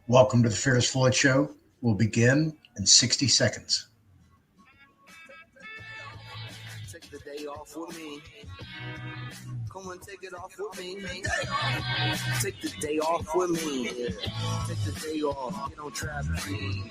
Welcome to the Fearless Floyd Show. We'll begin in 60 seconds. Take the day off with me. Come and take it off with me. Take the day off with me. Yeah. Take the day off. Get on traffic.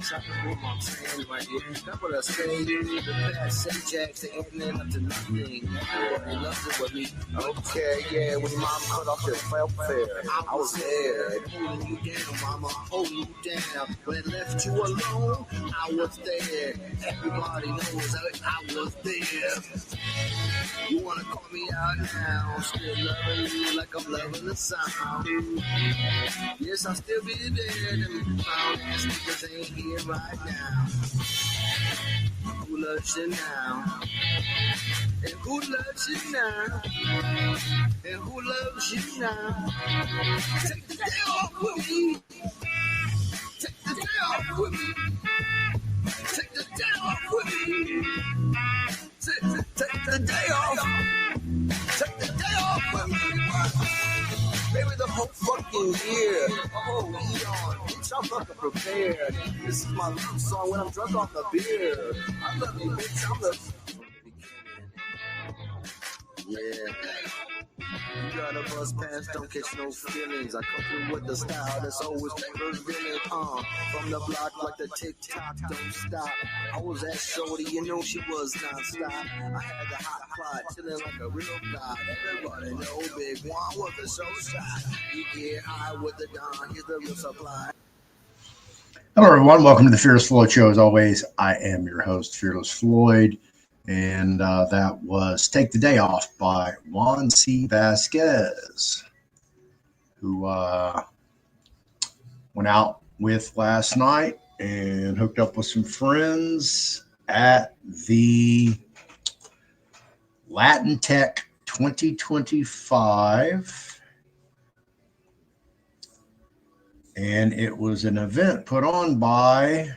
Traffic with my friend right here. That's what I say. The past Jacks, they ain't up to nothing. Everybody loves it with me. Okay, yeah. When your mom cut off your welfare, I was there. Holding you down, mama. Holding you down. When it left you alone, I was there. Everybody knows I was there. You wanna call me out now? Still loving you like I'm loving the sound. Yes, I'll still be there. Them found ass niggas ain't here right now. Who loves you now? And who loves you now? And who loves you now? Take the day off with me. Take the day off with me. Take the day off with me. Take the day off. Take the day off with me. Maybe the whole fucking year. Oh, Leon, bitch, I'm fucking prepared. This is my love song when I'm drunk off the beer. I love you, bitch. I'm the. Yeah. You got a bus pass, don't catch no feelings. I come through with the style that's always revealing. From the block like the TikTok, don't stop. I was at Shorty, you know she was non-stop. I had the hot pot, chilling like a real god. Everybody know Big Juan was a show shot. You get high with the Don, here's the real supply. Hello, everyone. Welcome to the Fearless Floyd Show. As always, I am your host, Fearless Floyd. And that was Take the Day Off by Juan C. Vasquez, who went out with last night and hooked up with some friends at the Latin Tech 2025. And it was an event put on by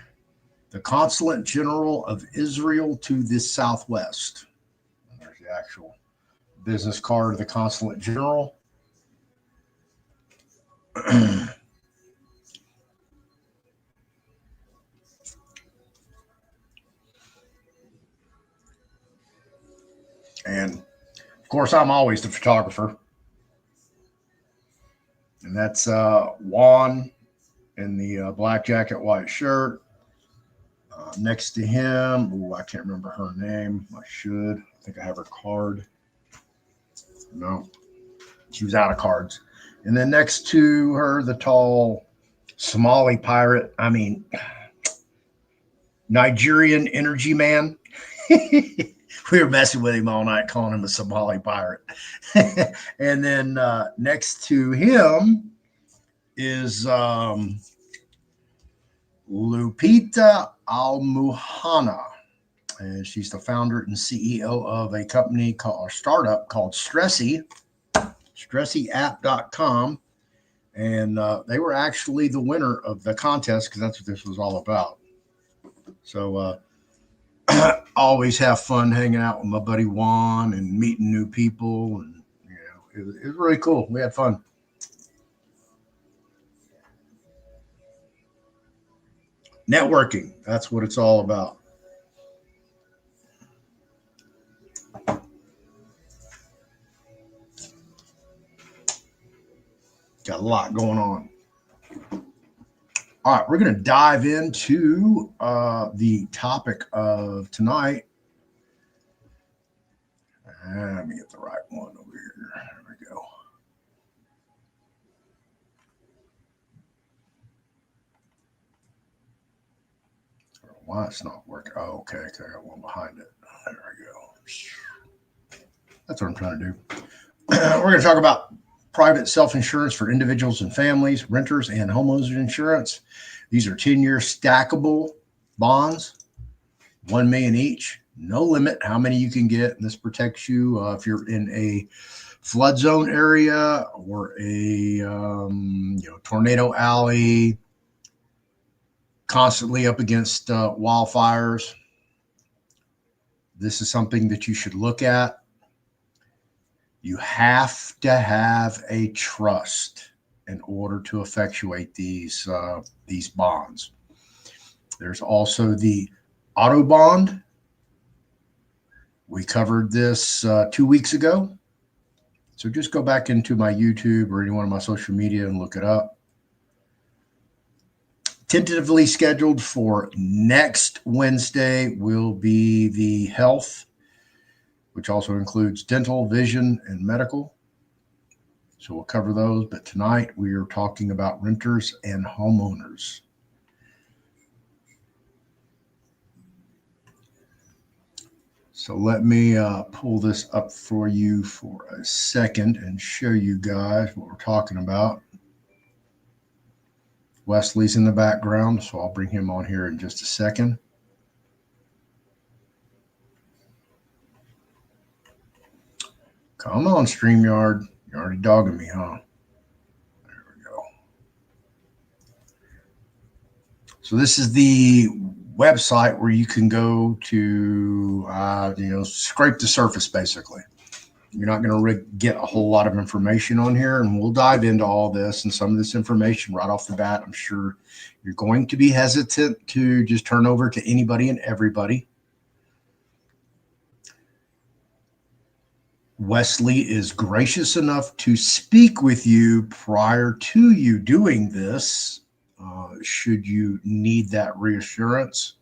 the Consulate General of Israel to the Southwest. And there's the actual business card of the Consulate General. And of course, I'm always the photographer. And that's Juan in the black jacket, white shirt. Next to him, I can't remember her name. I should. I think I have her card. No, she was out of cards. And then next to her, the tall Somali pirate. I mean, Nigerian energy man. We were messing with him all night, calling him a Somali pirate. And then next to him is Lupita Almuhana, and she's the founder and CEO of a company called a startup called StressyApp.com, and they were actually the winner of the contest because that's what this was all about. So always have fun hanging out with my buddy Juan and meeting new people, and it was really cool. We had fun. Networking, that's what it's all about. Got a lot going on. All right, we're going to dive into the topic of tonight. Let me get the right one over here. There we go. Why it's not working? Oh, okay. I got one behind it. There we go. That's what I'm trying to do. We're going to talk about private self-insurance for individuals and families, renters, and homeowners insurance. These are 10-year stackable bonds, $1 million each. No limit how many you can get. And this protects you if you're in a flood zone area or a tornado alley, constantly up against wildfires. This is something that you should look at. You have to have a trust. in order to effectuate these bonds. There's also the auto bond. We covered this 2 weeks ago. So just go back into my YouTube or any one of my social media and look it up. Tentatively scheduled for next Wednesday will be the health, which also includes dental, vision, and medical. So we'll cover those. But tonight we are talking about renters and homeowners. So let me pull this up for you for a second and show you guys what we're talking about. Wesley's in the background, so I'll bring him on here in just a second. Come on, StreamYard. You're already dogging me, huh? There we go. So this is the website where you can go to, scrape the surface, basically. You're not going to get a whole lot of information on here, and we'll dive into all this and some of this information right off the bat. I'm sure you're going to be hesitant to just turn over to anybody and everybody. Wesley is gracious enough to speak with you prior to you doing this, should you need that reassurance.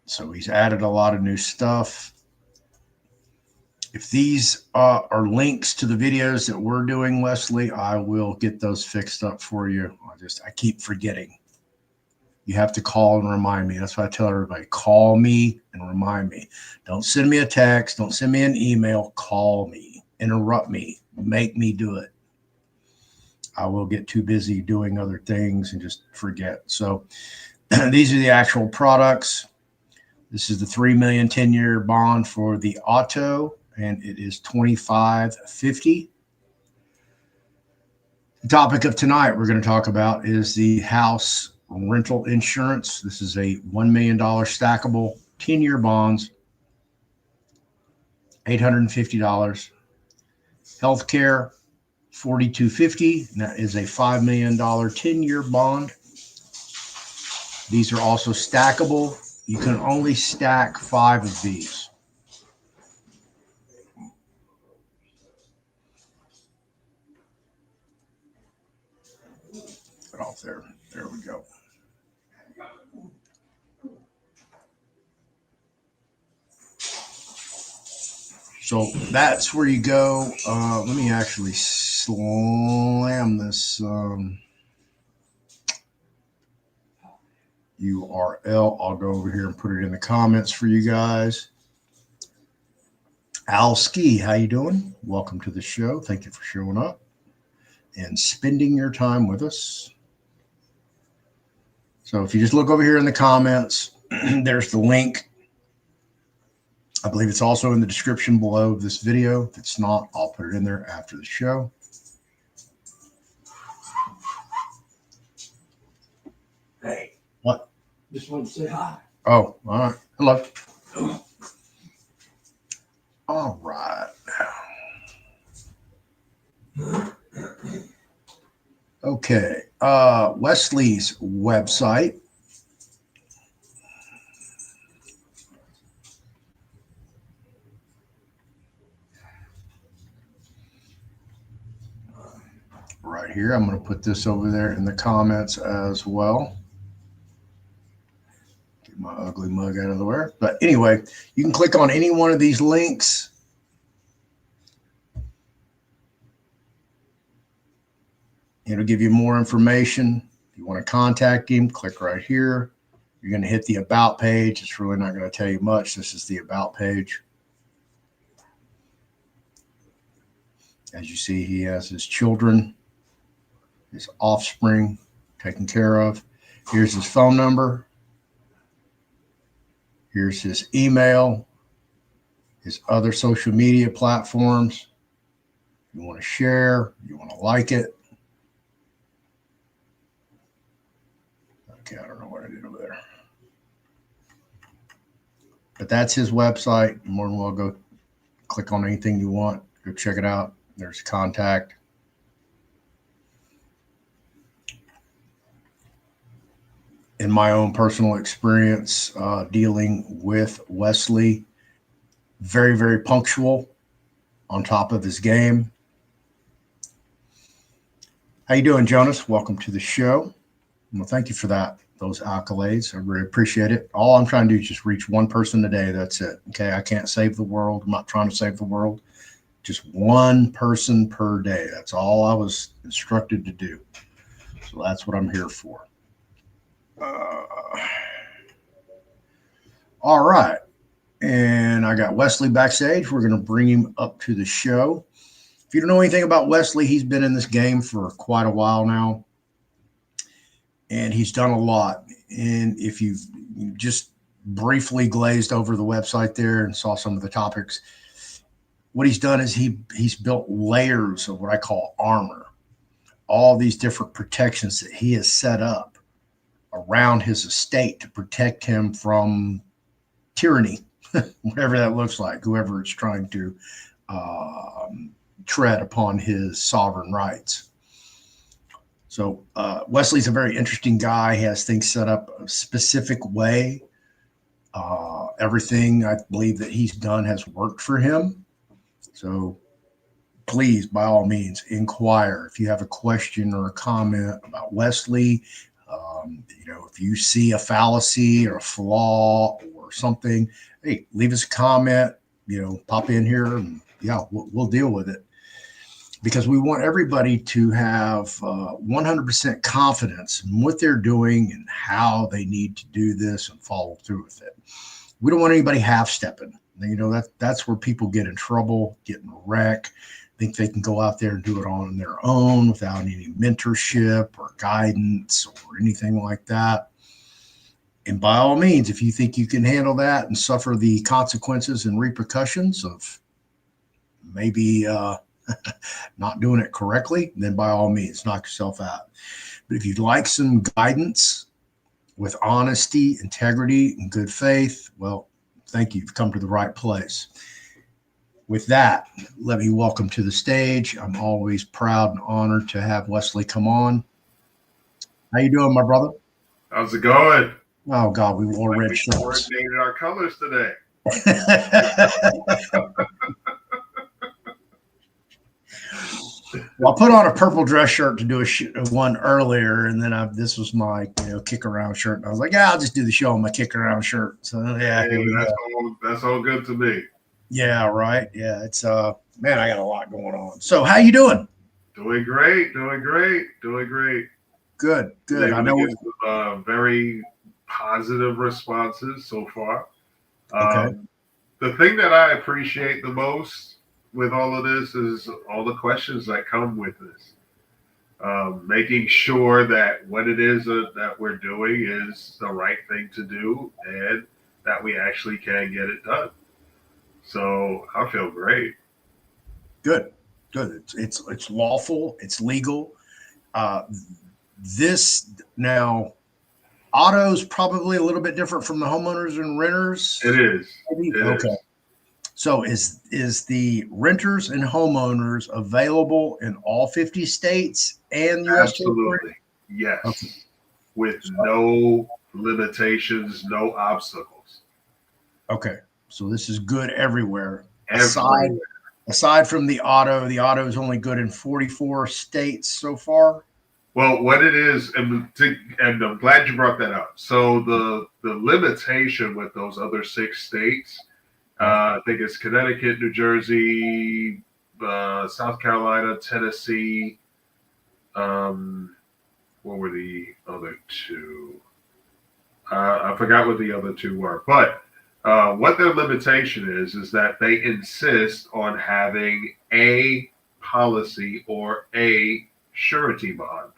So he's added a lot of new stuff. If these are links to the videos that we're doing, Wesley, I will get those fixed up for you. I keep forgetting. You have to call and remind me. That's why I tell everybody, call me and remind me. Don't send me a text. Don't send me an email. Call me. Interrupt me. Make me do it. I will get too busy doing other things and just forget. So these are the actual products. This is the $3 million 10-year bond for the auto, and it is $25.50. The topic of tonight we're going to talk about is the house rental insurance. This is a $1 million stackable 10-year bonds, $850. Healthcare, $42.50. That is a $5 million 10-year bond. These are also stackable. You can only stack 5 of these. Put off there. There we go. So that's where you go. Let me actually slam this URL. I'll go over here and put it in the comments for you guys. Al Ski, how you doing? Welcome to the show. Thank you for showing up and spending your time with us. So if you just look over here in the comments, there's the link. I believe it's also in the description below this video. If it's not, I'll put it in there after the show. Hey. What? Just wanted to say hi. Oh, all right. Hello. All right. Okay. Wesley's website. Right here. I'm going to put this over there in the comments as well. Get my ugly mug out of the way. But anyway, you can click on any one of these links. It'll give you more information. If you want to contact him, click right here. You're going to hit the About page. It's really not going to tell you much. This is the About page. As you see, he has his children, his offspring taken care of. Here's his phone number. Here's his email, his other social media platforms. You want to share, you want to like it. Okay, I don't know what I did over there. there. But that's his website. You're more than well go click on anything you want. Go check it out. There's contact. In my own personal experience dealing with Wesley, very, very punctual, on top of his game. How you doing, Jonas? Welcome to the show. Well, thank you for that. Those accolades. I really appreciate it. All I'm trying to do is just reach one person a day. That's it. Okay. I can't save the world. I'm not trying to save the world. Just one person per day. That's all I was instructed to do. So that's what I'm here for. All right. And I got Wesley backstage. We're going to bring him up to the show. If you don't know anything about Wesley, he's been in this game for quite a while now. And he's done a lot. And if you've just briefly glazed over the website there and saw some of the topics, what he's done is he's built layers of what I call armor. All these different protections that he has set up around his estate to protect him from tyranny, whatever that looks like, whoever it's trying to tread upon his sovereign rights. So Wesley's a very interesting guy. He has things set up a specific way. Everything I believe that he's done has worked for him. So please, by all means, inquire. If you have a question or a comment about Wesley, if you see a fallacy or a flaw or something, hey, leave us a comment, pop in here and we'll deal with it. Because we want everybody to have 100% confidence in what they're doing and how they need to do this and follow through with it. We don't want anybody half-stepping. That's where people get in trouble, get in a wreck, think they can go out there and do it on their own without any mentorship or guidance or anything like that. And by all means, if you think you can handle that and suffer the consequences and repercussions of maybe not doing it correctly, then by all means, knock yourself out. But if you'd like some guidance with honesty, integrity, and good faith, well, thank you. You've come to the right place. With that, let me welcome to the stage. I'm always proud and honored to have Wesley come on. How you doing, my brother? How's it going? Oh, God, we wore red We shirts. coordinated our colors today. Well, I put on a purple dress shirt to do one earlier, and then this was my kick around shirt. And I was like, I'll just do the show on my kick around shirt. So yeah, that's all good to me. Yeah, right. Yeah, it's man, I got a lot going on. So how you doing? Doing great. Good. I know some, very positive responses so far. Okay. The thing that I appreciate the most with all of this is all the questions that come with this. Making sure that what it is that we're doing is the right thing to do and that we actually can get it done. So I feel great. Good. It's lawful. It's legal. This now, auto's probably a little bit different from the homeowners and renters. It is. Okay. So is the renters and homeowners available in all 50 states and U.S. Absolutely. territory? Yes. Okay. With no limitations, no obstacles. Okay. So this is good everywhere. Everywhere. Aside from the auto is only good in 44 states so far. Well, what it is, and I'm glad you brought that up. So the limitation with those other 6 states, I think it's Connecticut, New Jersey, South Carolina, Tennessee. What were the other 2? I forgot what the other 2 were. But what their limitation is that they insist on having a policy or a surety bond.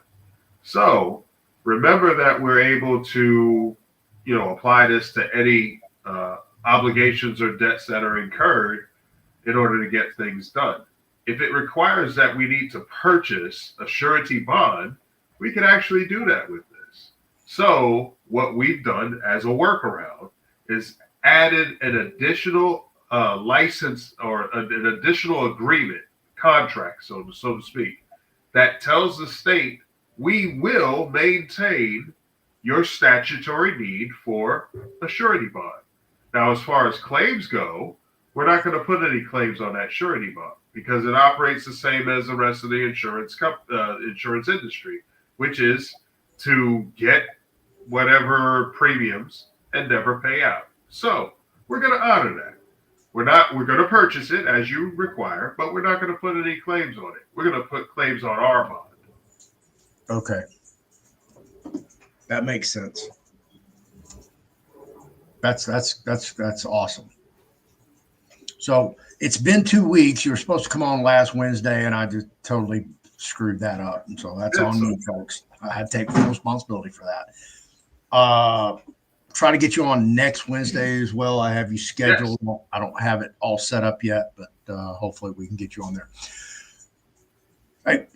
So remember that we're able to, apply this to any obligations or debts that are incurred in order to get things done. If it requires that we need to purchase a surety bond, we can actually do that with this. So what we've done as a workaround is added an additional license or an additional agreement contract, so to speak, that tells the state we will maintain your statutory need for a surety bond. Now, as far as claims go, we're not going to put any claims on that surety bond because it operates the same as the rest of the insurance industry, which is to get whatever premiums and never pay out. So we're going to honor that. We're going to purchase it as you require, but we're not going to put any claims on it. We're going to put claims on our bond. Okay. That makes sense. That's awesome. So it's been 2 weeks. You were supposed to come on last Wednesday, and I just totally screwed that up. And so that's on me, folks. I had to take full responsibility for that. Try to get you on next Wednesday as well. I have you scheduled. Yes. I don't have it all set up yet, but hopefully we can get you on there. Right.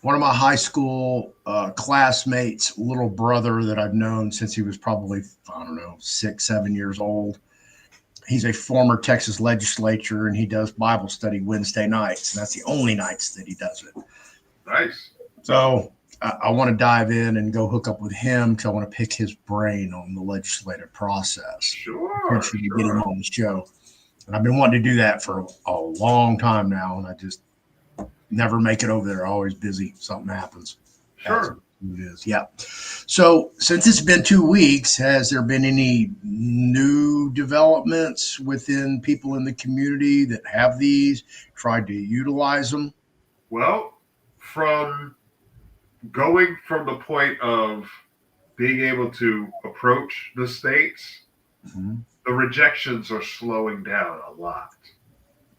One of my high school classmates' little brother that I've known since he was probably, 6, 7 years old. He's a former Texas legislator, and he does Bible study Wednesday nights. And that's the only nights that he does it. Nice. So I want to dive in and go hook up with him because I want to pick his brain on the legislative process. Sure. Get him on the show. And I've been wanting to do that for a long time now, and I just never make it over there. Always busy. Something happens. Sure. It is. Yeah. So since it's been 2 weeks, has there been any new developments within people in the community that have these, tried to utilize them? Well, from going from the point of being able to approach the states, the rejections are slowing down a lot.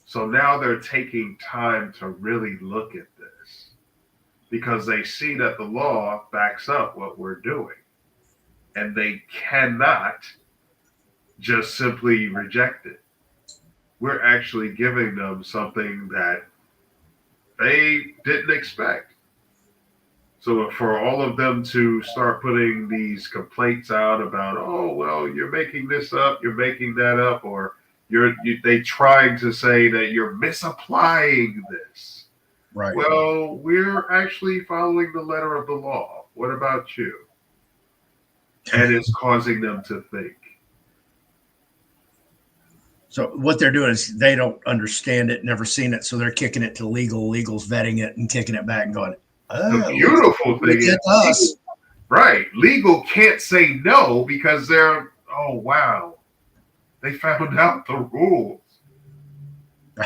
So now they're taking time to really look at this because they see that the law backs up what we're doing. And they cannot just simply reject it. We're actually giving them something that they didn't expect. So for all of them to start putting these complaints out about, oh, well, you're making this up, you're making that up, or they trying to say that you're misapplying this. Right. Well, we're actually following the letter of the law. What about you? And it's causing them to think. So what they're doing is they don't understand it, never seen it, so they're kicking it to legal. Legal's vetting it and kicking it back and going, the beautiful thing is, us. Right, legal can't say no because they're, oh, wow, they found out the rules.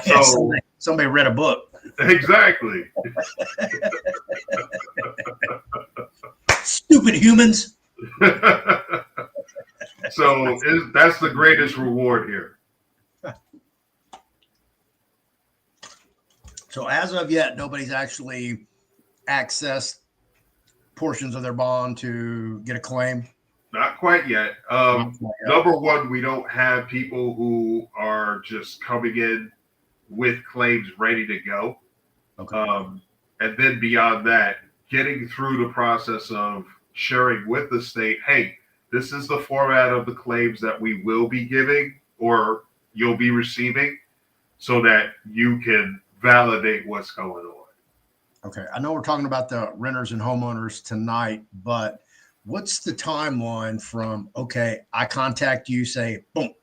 So, somebody read a book. Exactly. Stupid humans. So that's the greatest reward here. So as of yet, nobody's actually accessed portions of their bond to get a claim. Not quite yet. Number one, we don't have people who are just coming in with claims ready to go. Okay. And then beyond that, getting through the process of sharing with the state, hey, this is the format of the claims that we will be giving or you'll be receiving so that you can validate what's going on. Okay. I know we're talking about the renters and homeowners tonight, but what's the timeline from, okay, I contact you, say, boom,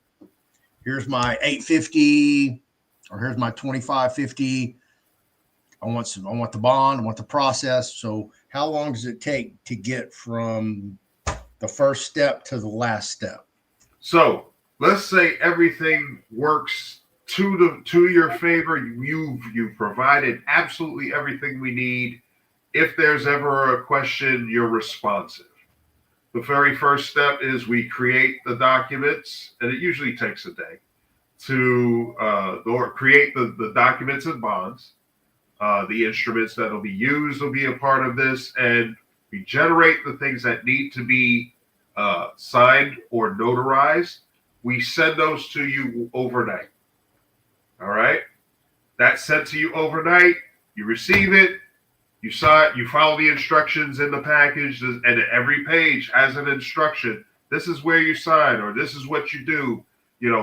here's my $850 or here's my $2550. I want the bond, I want the process. So how long does it take to get from the first step to the last step? So let's say everything works to your favor. You've provided absolutely everything we need. If there's ever a question, you're responsive. The very first step is we create the documents, and it usually takes a day to create the documents and bonds. The instruments that will be used will be a part of this, and we generate the things that need to be signed or notarized. We send those to you overnight. All right? That's sent to you overnight. You receive it. You follow the instructions in the package, and every page has an instruction. This is where you sign, or this is what you do.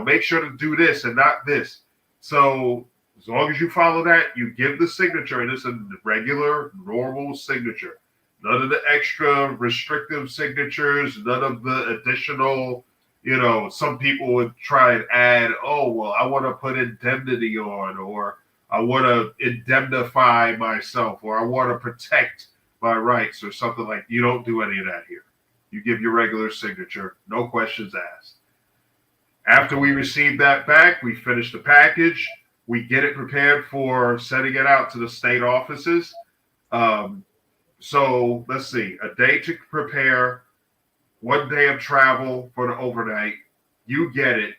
Make sure to do this and not this. So as long as you follow that, you give the signature, and it's a regular, normal signature. None of the extra restrictive signatures, none of the additional, some people would try and add, oh, well, I want to put indemnity on, or I want to indemnify myself, or I want to protect my rights, or something like that. You don't do any of that here. You give your regular signature, no questions asked. After we receive that back, we finish the package. We get it prepared for sending it out to the state offices. So let's see, a day to prepare, 1 day of travel for the overnight. You get it,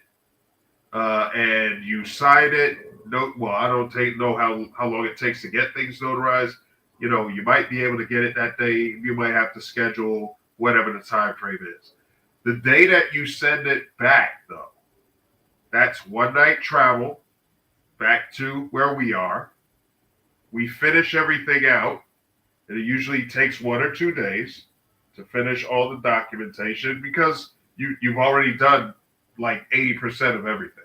and you sign it. No, well, I don't know how long it takes to get things notarized. You might be able to get it that day. You might have to schedule whatever the time frame is. The day that you send it back, though, that's 1 night travel back to where we are. We finish everything out. And it usually takes 1 or 2 days to finish all the documentation, because you've already done like 80% of everything.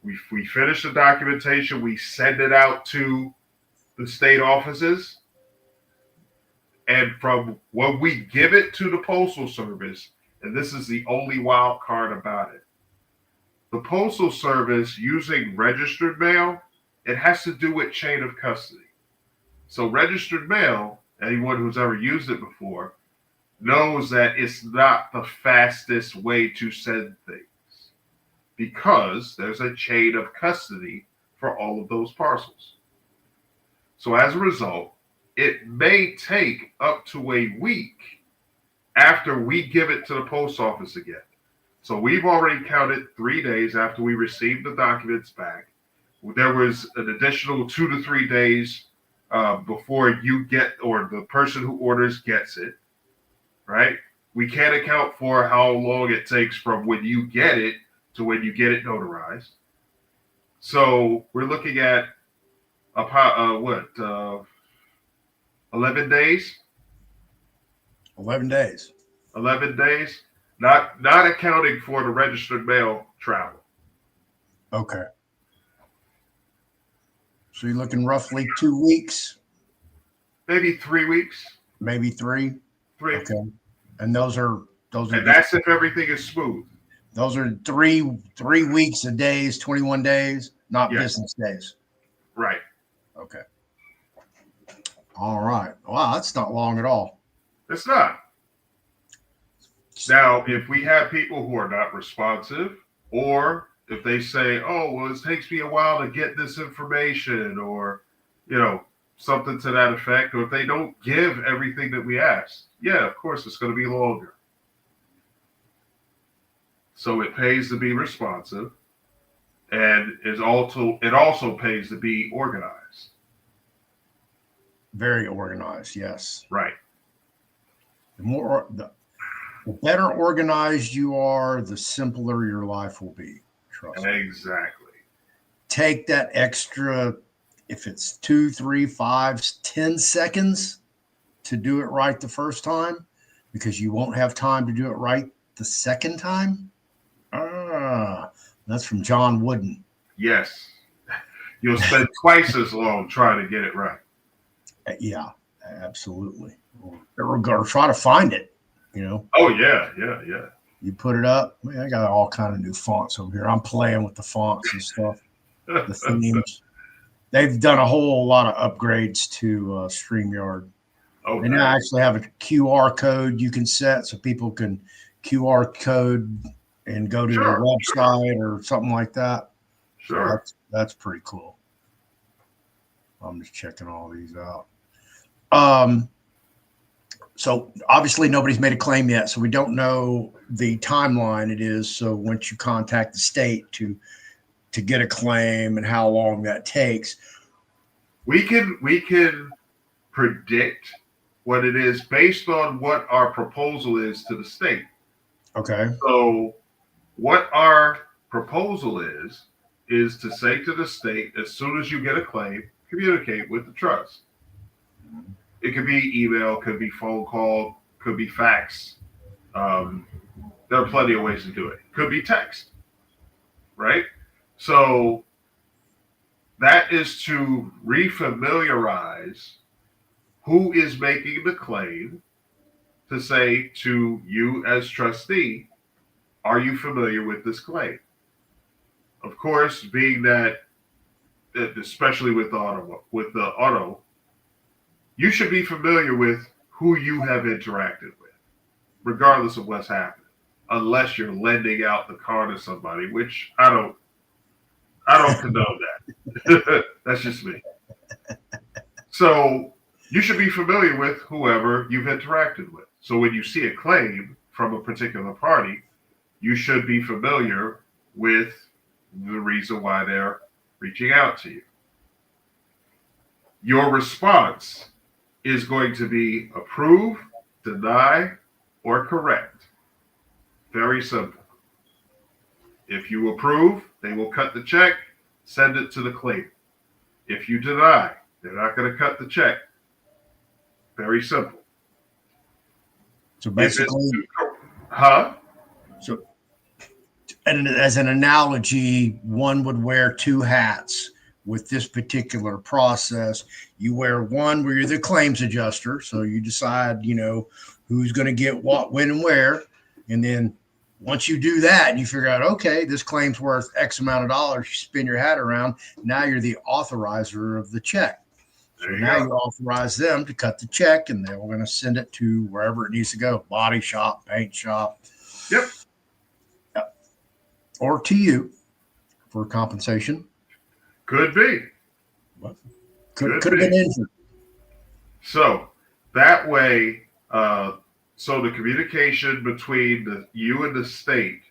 We finish the documentation. We send it out to the state offices. And from when we give it to the Postal Service, and this is the only wild card about it, the Postal Service, using registered mail, it has to do with chain of custody. So registered mail, anyone who's ever used it before knows that it's not the fastest way to send things, because there's a chain of custody for all of those parcels. So as a result, it may take up to a week after we give it to the post office again. So we've already counted 3 days after we received the documents back. There was an additional 2 to 3 days before you get, or the person who orders gets it, right? We can't account for how long it takes from when you get it to when you get it notarized. So we're looking at 11 days? 11 days. 11 days, not accounting for the registered mail travel. Okay. So you're looking roughly 2 weeks, Maybe 3 weeks. maybe 3. 3. Okay. And those are And that's if everything is smooth. those are 3 weeks of days, 21 days, not Yes. business days. Right. Okay. All right. Wow, that's not long at all. It's not. Now, if we have people who are not responsive, or if they say, oh, well, it takes me a while to get this information, or, something to that effect, or if they don't give everything that we ask, yeah, of course, it's going to be longer. So it pays to be responsive, and it also pays to be organized. Very organized, yes. Right. The better organized you are, the simpler your life will be. Trust me. Exactly. Take that extra, if it's 2, 3, 5, 10 seconds to do it right the first time, because you won't have time to do it right the second time. That's from John Wooden. Yes. You'll spend twice as long trying to get it right. Yeah, absolutely. Or try to find it, Oh, yeah. You put it up. Man, I got all kind of new fonts over here. I'm playing with the fonts and stuff, the themes. They've done a whole lot of upgrades to StreamYard. Oh, They now actually have a QR code you can set so people can QR code and go to their website or something like that. Sure. So that's pretty cool. I'm just checking all these out. So obviously nobody's made a claim yet, so we don't know the timeline it is. So once you contact the state to get a claim and how long that takes, we can predict what it is based on what our proposal is to the state. okay. So what our proposal is to say to the state, as soon as you get a claim, communicate with the trust. It could be email, could be phone call, could be fax. There are plenty of ways to do it. Could be text, right? So that is to refamiliarize who is making the claim, to say to you as trustee, are you familiar with this claim? Of course, being that especially with the auto, you should be familiar with who you have interacted with, regardless of what's happening, unless you're lending out the car to somebody, which I don't condone that. That's just me. So you should be familiar with whoever you've interacted with. So when you see a claim from a particular party, you should be familiar with the reason why they're reaching out to you. Your response is going to be approve, deny, or correct. Very simple. If you approve, they will cut the check, send it to the claimant. If you deny, they're not going to cut the check. Very simple. So basically, So, and as an analogy, one would wear two hats with this particular process. You wear one where you're the claims adjuster, so you decide, who's going to get what, when, and where, and then once you do that and you figure out, okay, this claim's worth X amount of dollars, you spin your hat around. Now you're the authorizer of the check. So now you authorize them to cut the check, and they're going to send it to wherever it needs to go, body shop, paint shop. Yep. Or to you for compensation. Could be. Could have been injured. So that way, so the communication between you and the state,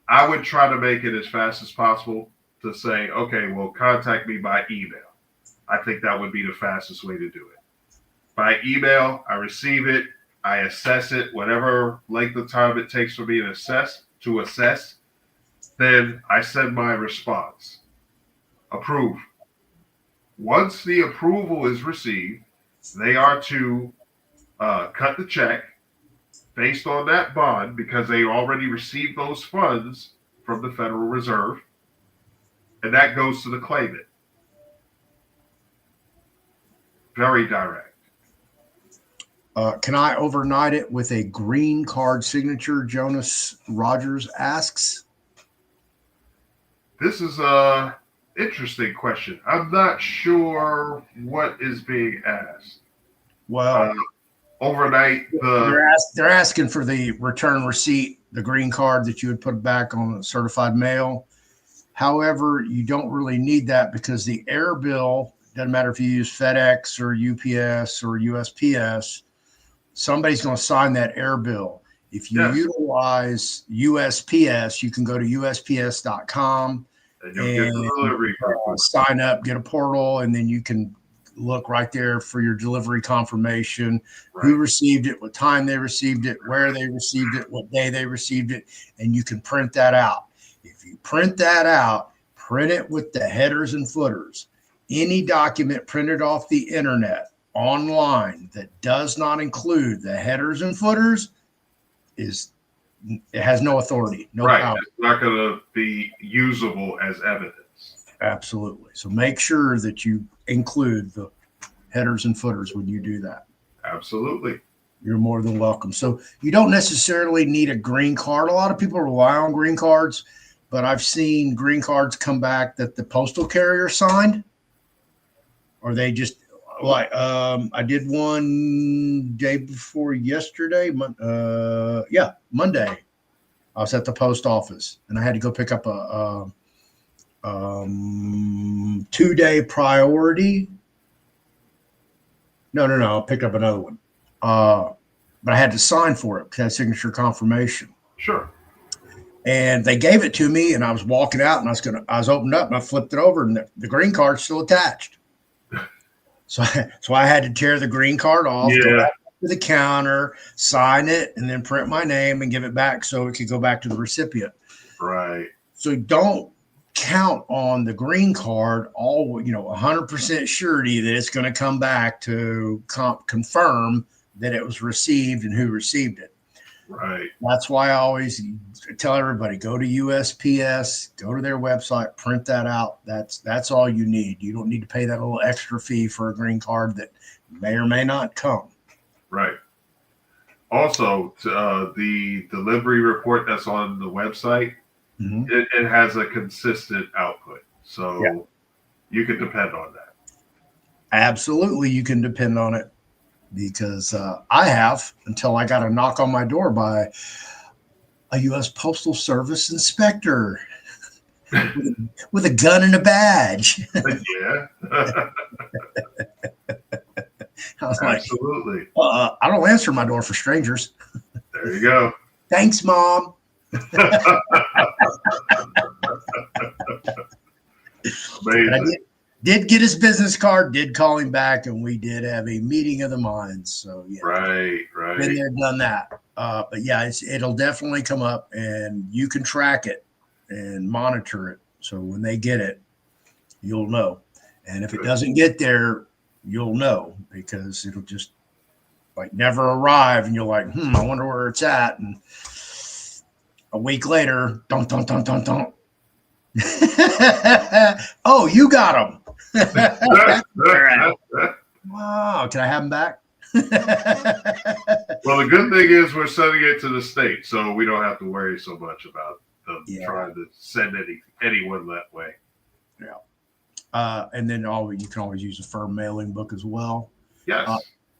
I would try to make it as fast as possible to say, okay, well, contact me by email. I think that would be the fastest way to do it. By email, I receive it, I assess it, whatever length of time it takes for me to assess, then I send my response. Approve. Once the approval is received, they are to cut the check based on that bond, because they already received those funds from the Federal Reserve, and that goes to the claimant. Very direct. Can I overnight it with a green card signature? Jonas Rogers asks. This is a interesting question. I'm not sure what is being asked. Well, overnight, they're asking for the return receipt, the green card that you would put back on certified mail. However, you don't really need that, because the air bill, doesn't matter if you use FedEx or UPS or USPS, somebody's going to sign that air bill. If you utilize USPS, you can go to USPS.com and sign up, get a portal, and then you can look right there for your delivery confirmation, who received it, what time they received it, where they received it, what day they received it, and you can print that out. If you print that out, print it with the headers and footers. Any document printed off the internet online that does not include the headers and footers it has no authority, no power. It's not going to be usable as evidence. Absolutely. So make sure that you include the headers and footers when you do that. Absolutely. You're more than welcome. So you don't necessarily need a green card. A lot of people rely on green cards, but I've seen green cards come back that the postal carrier signed, or they just like, I did one day before yesterday. Monday. I was at the post office and I had to go pick up a 2-day priority. No. I picked up another one. But I had to sign for it because I had signature confirmation. Sure. And they gave it to me, and I was walking out, and I was opened up, and I flipped it over, and the green card's still attached. So I had to tear the green card off, go back to the counter, sign it, and then print my name and give it back so it could go back to the recipient. Right. So don't count on the green card, 100% surety that it's going to come back to confirm that it was received and who received it. Right. That's why I always tell everybody, go to USPS, go to their website, print that out. That's all you need. You don't need to pay that little extra fee for a green card that may or may not come. Right. Also, the delivery report that's on the website, it has a consistent output. So you can depend on that. Absolutely, you can depend on it. Because I have, until I got a knock on my door by a U.S. Postal Service inspector with a gun and a badge. Yeah. I was Absolutely. like, I don't answer my door for strangers. There you go. Thanks, Mom. Amazing. Did get his business card, did call him back, and we did have a meeting of the minds. So yeah, right. Been there, done that. But yeah, it'll definitely come up, and you can track it and monitor it. So when they get it, you'll know. And if it doesn't get there, you'll know, because it'll just like never arrive, and you're like, I wonder where it's at. And a week later, dun dun dun dun dun. Oh, you got them. Wow, can I have them back? Well, the good thing is we're sending it to the state, so we don't have to worry so much about them trying to send anyone that way. Yeah. And then you can always use a firm mailing book as well. Yes.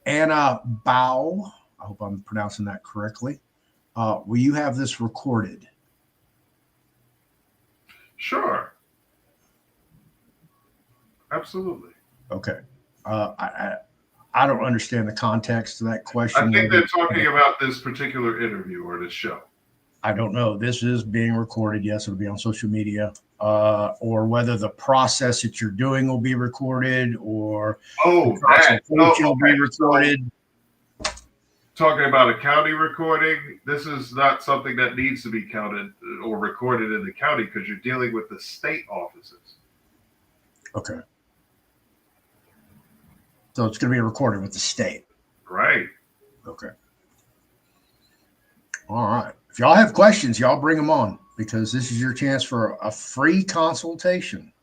Anna Bao, I hope I'm pronouncing that correctly. Will you have this recorded? Sure. Absolutely. Okay. I don't understand the context of that question. I think they're talking about this particular interview or this show. I don't know. This is being recorded. Yes, it'll be on social media. Or whether the process that you're doing will be recorded, or will be recorded. Talking about a county recording, this is not something that needs to be counted or recorded in the county, because you're dealing with the state offices. Okay. So it's going to be recorded with the state. Right. Okay. All right. If y'all have questions, y'all bring them on, because this is your chance for a free consultation.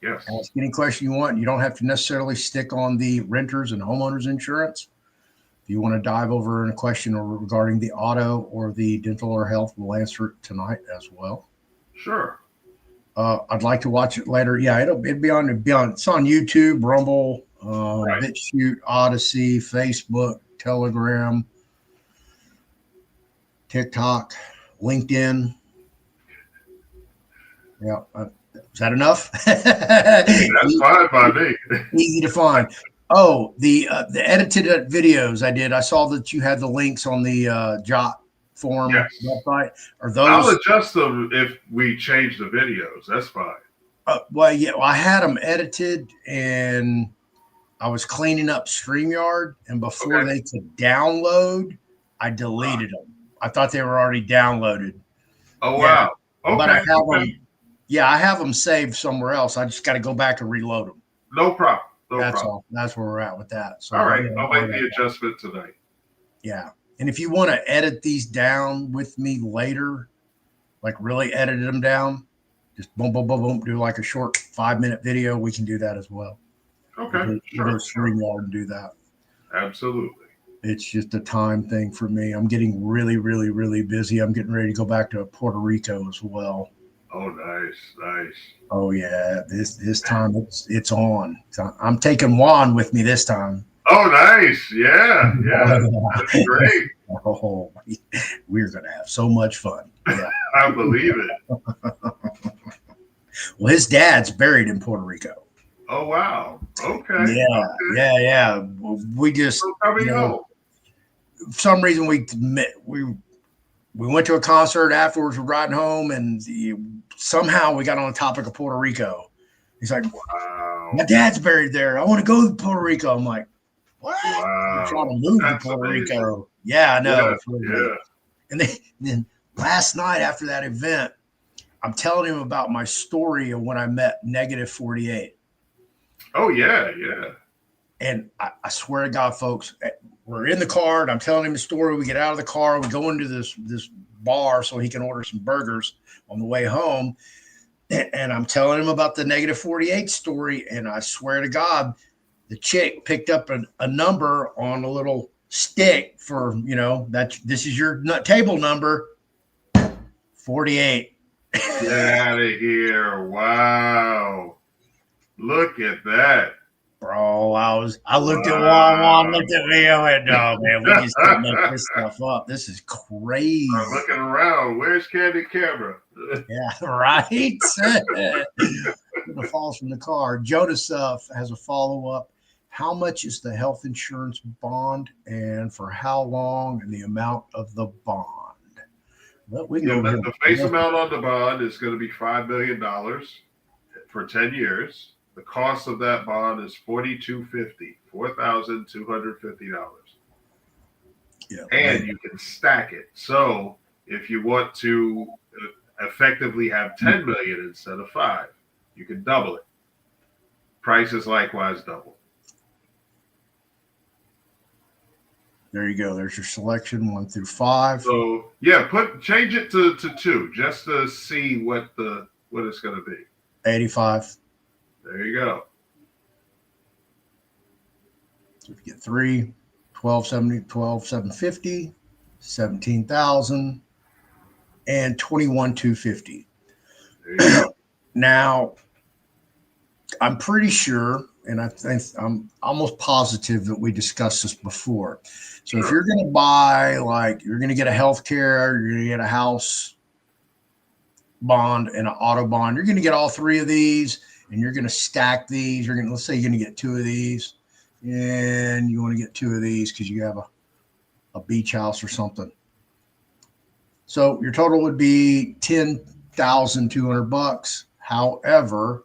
Yes. Ask any question you want. You don't have to necessarily stick on the renters and homeowners insurance. If you want to dive over in a question regarding the auto or the dental or health, we'll answer it tonight as well. Sure. I'd like to watch it later. Yeah, it'll be on. It's on YouTube, Rumble, BitChute, Odyssey, Facebook, Telegram, TikTok, LinkedIn. Yeah. Is that enough? That's fine by me. Easy to find. Oh, the edited videos I did. I saw that you had the links on the Jot Forum website. Are those? I'll adjust them if we change the videos. That's fine. Well, I had them edited, and I was cleaning up StreamYard, and before they could download, I deleted them. I thought they were already downloaded. Oh, wow. Okay. But I have them. Yeah, I have them saved somewhere else. I just got to go back and reload them. No problem. That's all. That's where we're at with that. So all right. I'll make the adjustment tonight. Yeah. And if you want to edit these down with me later, like really edit them down, just boom, boom, boom, boom, do like a short 5-minute video, we can do that as well. Okay. We'll go StreamYard and do that. Absolutely. It's just a time thing for me. I'm getting really, really, really busy. I'm getting ready to go back to Puerto Rico as well. Oh, nice. Oh yeah, this time it's on. So I'm taking Juan with me this time. Oh, nice. Yeah. That's great. Oh, we're gonna have so much fun. Yeah, I believe it. Well, his dad's buried in Puerto Rico. Oh, wow. Okay. Yeah. We just for some reason we went to a concert afterwards. We're riding home, and somehow we got on the topic of Puerto Rico. He's like, wow. My dad's buried there. I want to go to Puerto Rico. I'm like, what? Wow. I'm trying to move to Puerto Rico. Yeah, I know. Yeah. And then last night after that event, I'm telling him about my story of when I met negative 48. Oh yeah, yeah. And I swear to God, folks, we're in the car and I'm telling him the story. We get out of the car, we go into this bar so he can order some burgers on the way home. And I'm telling him about the negative 48 story. And I swear to God, the chick picked up a number on a little stick for, that this is your table number, 48. Get out of here. Wow. Look at that. Bro, I looked at Juan, looked at me, I went, no, man, we just can't make this stuff up. This is crazy. I'm looking around. Where's Candy Camera? Yeah, right? It falls from the car. Jonas has a follow-up. How much is the health insurance bond and for how long and the amount of the bond? Well, we can go the face amount on the bond is going to be $5 million for 10 years. The cost of that bond is $4,250. Yeah, and you can stack it. So if you want to effectively have 10 million instead of 5, you can double it. Price is likewise double. There you go. There's your selection 1 through 5. So yeah, change it to 2 just to see what it's going to be. 85. There you go. So if you get 3, 1270, 12,750, 17,000, and 21,250. There you go. Now, I'm pretty sure, and I think I'm almost positive that we discussed this before. So if you're going to buy, like, you're going to get a health care, you're going to get a house bond and an auto bond, you're going to get all 3 of these, and you're going to stack these. Let's say you're going to get 2 of these, and you want to get 2 of these because you have a beach house or something. So your total would be $10,200. However,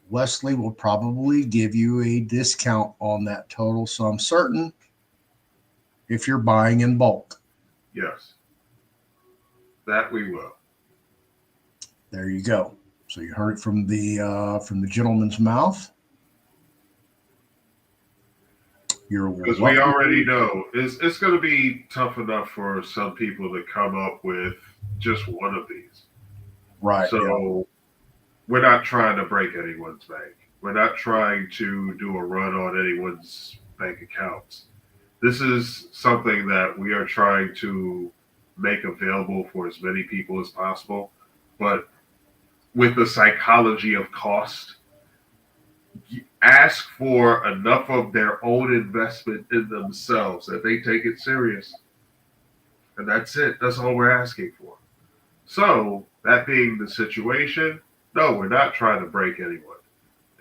Wesley will probably give you a discount on that total. So I'm certain if you're buying in bulk. Yes, that we will. There you go. So you heard it from the gentleman's mouth. Because we already know it's going to be tough enough for some people to come up with just one of these. Right. So we're not trying to break anyone's bank. We're not trying to do a run on anyone's bank accounts. This is something that we are trying to make available for as many people as possible. But with the psychology of cost, ask for enough of their own investment in themselves that they take it serious. And that's it. That's all we're asking for. So, that being the situation, no, we're not trying to break anyone.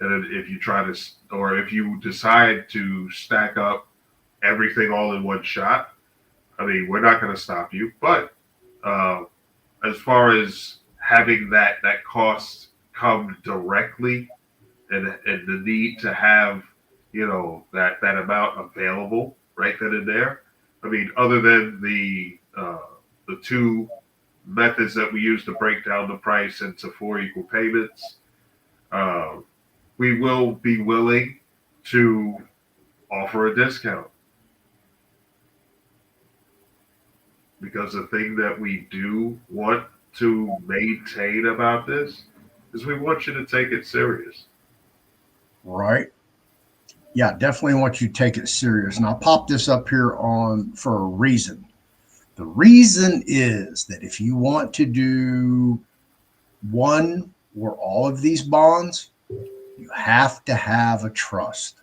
And if you try to, or if you decide to stack up everything all in one shot, I mean, we're not going to stop you. But as far as having that cost come directly, and the need to have, that amount available right then and there. I mean, other than the 2 methods that we use to break down the price into 4 equal payments, we will be willing to offer a discount. Because the thing that we do want to maintain about this is we want you to take it serious. Right. Yeah, definitely want you to take it serious. And I'll pop this up here for a reason. The reason is that if you want to do one or all of these bonds, you have to have a trust.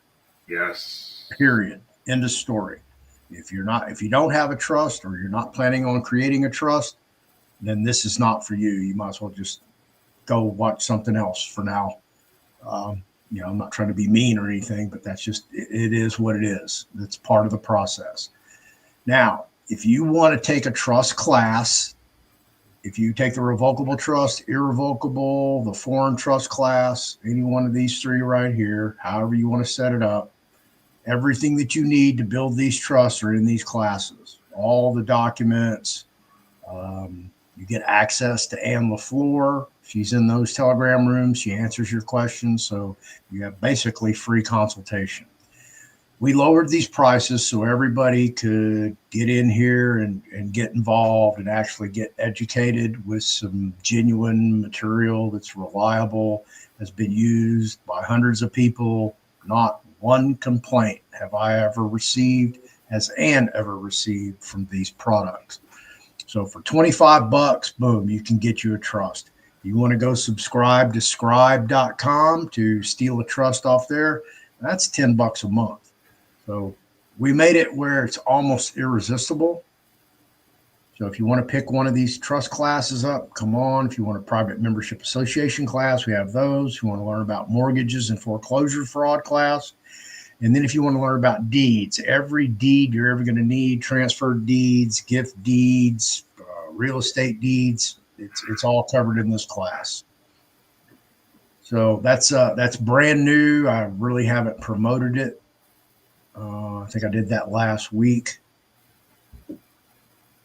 Yes. Period. End of story. If you don't have a trust or you're not planning on creating a trust, then this is not for you. You might as well just go watch something else for now. I'm not trying to be mean or anything, but that's just, it is what it is. That's part of the process. Now, if you want to take a trust class, if you take the revocable trust, irrevocable, the foreign trust class, any one of these 3 right here, however you want to set it up, everything that you need to build these trusts are in these classes. All the documents, you get access to Ann LaFleur She's in those Telegram rooms. She answers your questions. So you have basically free consultation. We lowered these prices so everybody could get in here and get involved and actually get educated with some genuine material that's reliable, has been used by hundreds of people. Not one complaint have I ever received, has Ann ever received from these products. So for $25, boom, you can get you a trust. You want to go subscribe to scribe.com to steal a trust off there, that's $10 a month. So we made it where it's almost irresistible. So if you want to pick one of these trust classes up, come on. If you want a private membership association class, we have those. If you want to learn about mortgages and foreclosure fraud class. And then if you want to learn about deeds, every deed you're ever going to need, transfer deeds, gift deeds, real estate deeds, it's all covered in this class. So that's brand new. I really haven't promoted it. I think I did that last week.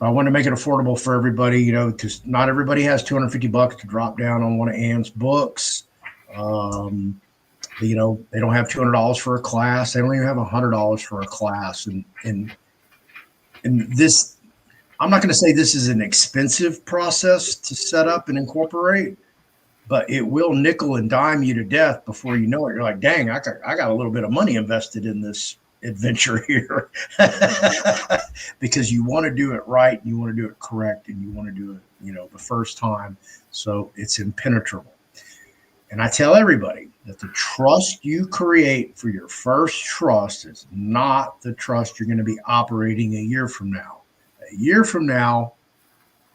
I want to make it affordable for everybody, you know, because not everybody has $250 to drop down on one of Ann's books. You know, they don't have $200 for a class. They don't even have $100 for a class. And this, I'm not going to say this is an expensive process to set up and incorporate, but it will nickel and dime you to death before you know it. You're like, dang, I got a little bit of money invested in this adventure here. Because you want to do it right, you want to do it correct, and you want to do it, you know, the first time. So it's impenetrable. And I tell everybody that the trust you create for your first trust is not the trust you're going to be operating a year from now. A year from now,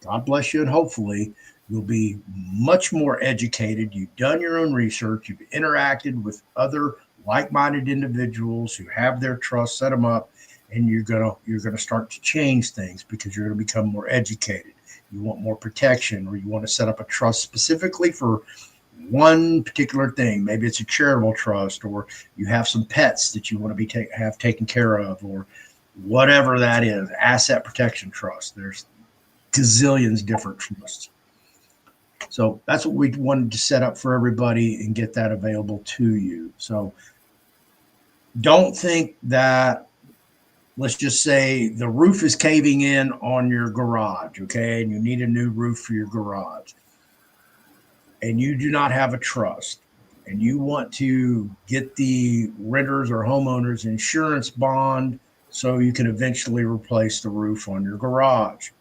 God bless you, and hopefully you'll be much more educated. You've done your own research. You've interacted with other like-minded individuals who have their trust, set them up, and you're gonna start to change things because you're going to become more educated. You want more protection, or you want to set up a trust specifically for one particular thing. Maybe it's a charitable trust, or you have some pets that you want to be have taken care of, or whatever that is. Asset protection trust. There's gazillions different trusts. So that's what we wanted to set up for everybody and get that available to you. So don't think that, let's just say the roof is caving in on your garage, okay, and you need a new roof for your garage, and you do not have a trust, and you want to get the renters or homeowners insurance bond so you can eventually replace the roof on your garage.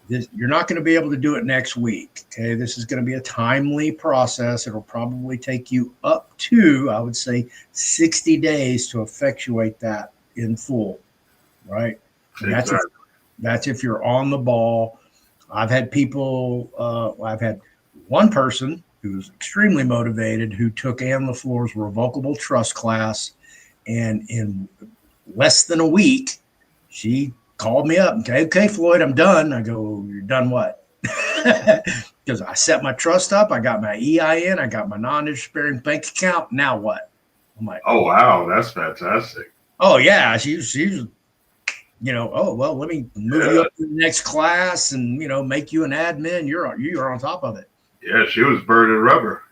You're not going to be able to do it next week. Okay. This is going to be a timely process. It'll probably take you up to, I would say, 60 days to effectuate that in full. Right. And that's if you're on the ball. I've had people, I've had one person who was extremely motivated who took Ann LaFleur's revocable trust class, and in less than a week, she called me up. Okay, Floyd, I'm done. I go, you're done what? Because I set my trust up. I got my EIN. I got my non-interest bearing bank account. Now what? I'm like, oh, wow. That's fantastic. Oh, yeah. She was, you know, oh, well, let me move you up to the next class and, you know, make you an admin. You're on top of it. Yeah, she was burning rubber.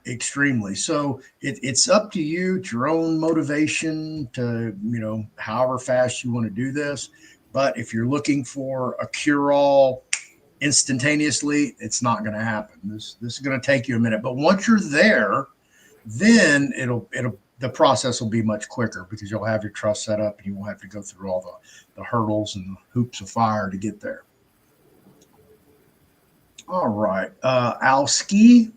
Extremely. So it's up to you. It's your own motivation to, you know, however fast you want to do this. But if you're looking for a cure-all instantaneously, it's not going to happen. This is going to take you a minute. But once you're there, then the process will be much quicker because you'll have your trust set up and you won't have to go through all the hurdles and hoops of fire to get there. All right. Alski.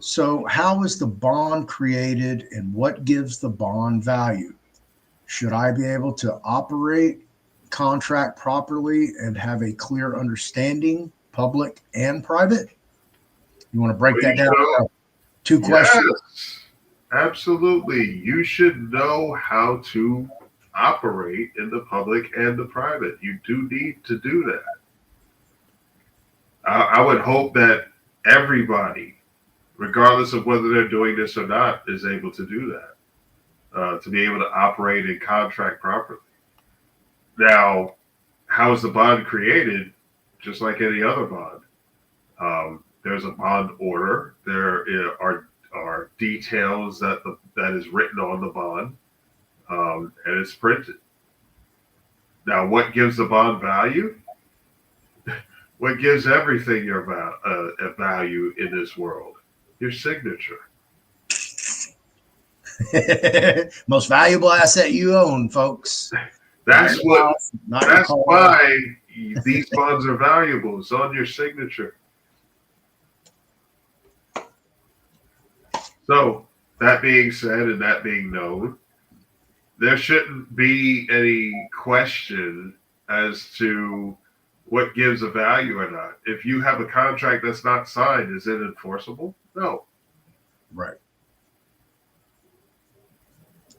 So how is the bond created and what gives the bond value? Should I be able to operate, contract properly, and have a clear understanding, public and private? You want to break that down? Two questions. Yes, absolutely. You should know how to operate in the public and the private. You do need to do that. I would hope that everybody, regardless of whether they're doing this or not, is able to do that, to be able to operate and contract properly. Now, how is the bond created? Just like any other bond. there's a bond order. There are details that is written on the bond, and it's printed. Now, what gives the bond value? What gives everything a value in this world? Your signature. Most valuable asset you own, folks. That's what. Not That's why these bonds are valuable. It's on your signature. So that being said, and that being known, there shouldn't be any question as to what gives a value or not. If you have a contract that's not signed, is it enforceable? No. Right.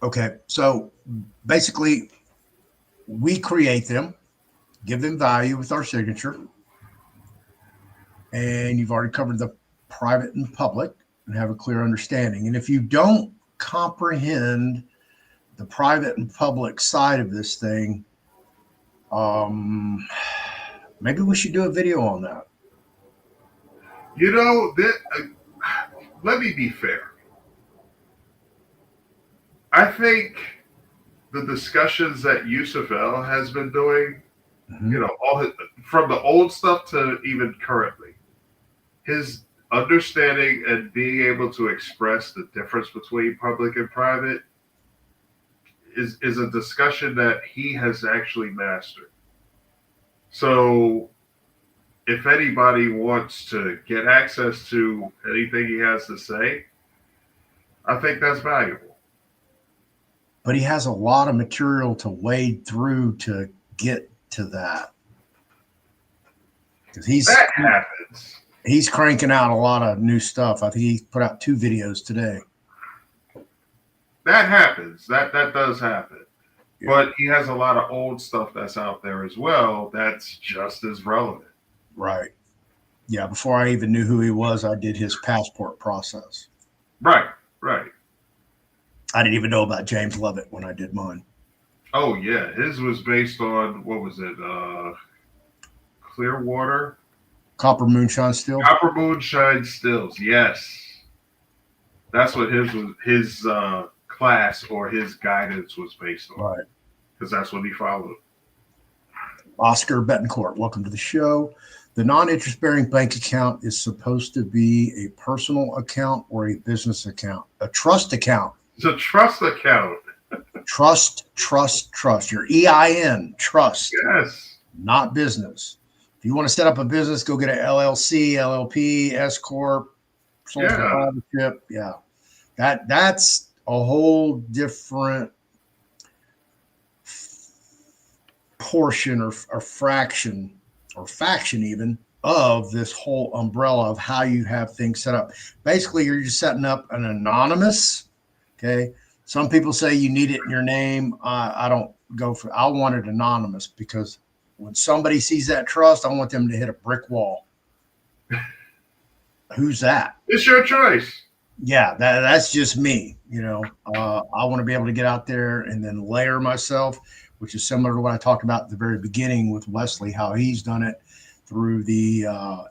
Okay. So basically, we create them, give them value with our signature. And you've already covered the private and public and have a clear understanding. And if you don't comprehend the private and public side of this thing, maybe we should do a video on that. You know, let me be fair. I think the discussions that Yusufel has been doing, you know, from the old stuff to even currently, his understanding and being able to express the difference between public and private is a discussion that he has actually mastered. So if anybody wants to get access to anything he has to say, I think that's valuable. But he has a lot of material to wade through to get to that. Because that happens. He's cranking out a lot of new stuff. I think he put out 2 videos today. That happens. That does happen. Yeah. But he has a lot of old stuff that's out there as well that's just as relevant. Right. Yeah, before I even knew who he was, I did his passport process. Right, right. I didn't even know about James Lovett when I did mine. Oh, yeah. His was based on, what was it? Clearwater? Copper Moonshine Still? Copper Moonshine Stills, yes. That's what his class or his guidance was based on. Right. Because that's what he followed. Oscar Betancourt, welcome to the show. The non-interest bearing bank account is supposed to be a personal account or a business account, a trust account. It's a trust account. Trust. Your EIN, trust. Yes. Not business. If you want to set up a business, go get an LLC, LLP, S Corp, sole proprietorship. Yeah. That's a whole different portion or fraction or faction even of this whole umbrella of how you have things set up. Basically, you're just setting up an anonymous. Okay. Some people say you need it in your name. I don't go for, I want it anonymous because when somebody sees that trust, I want them to hit a brick wall. Who's that? It's your choice. Yeah, that's just me. You know, I want to be able to get out there and then layer myself, which is similar to what I talked about at the very beginning with Wesley, how he's done it through the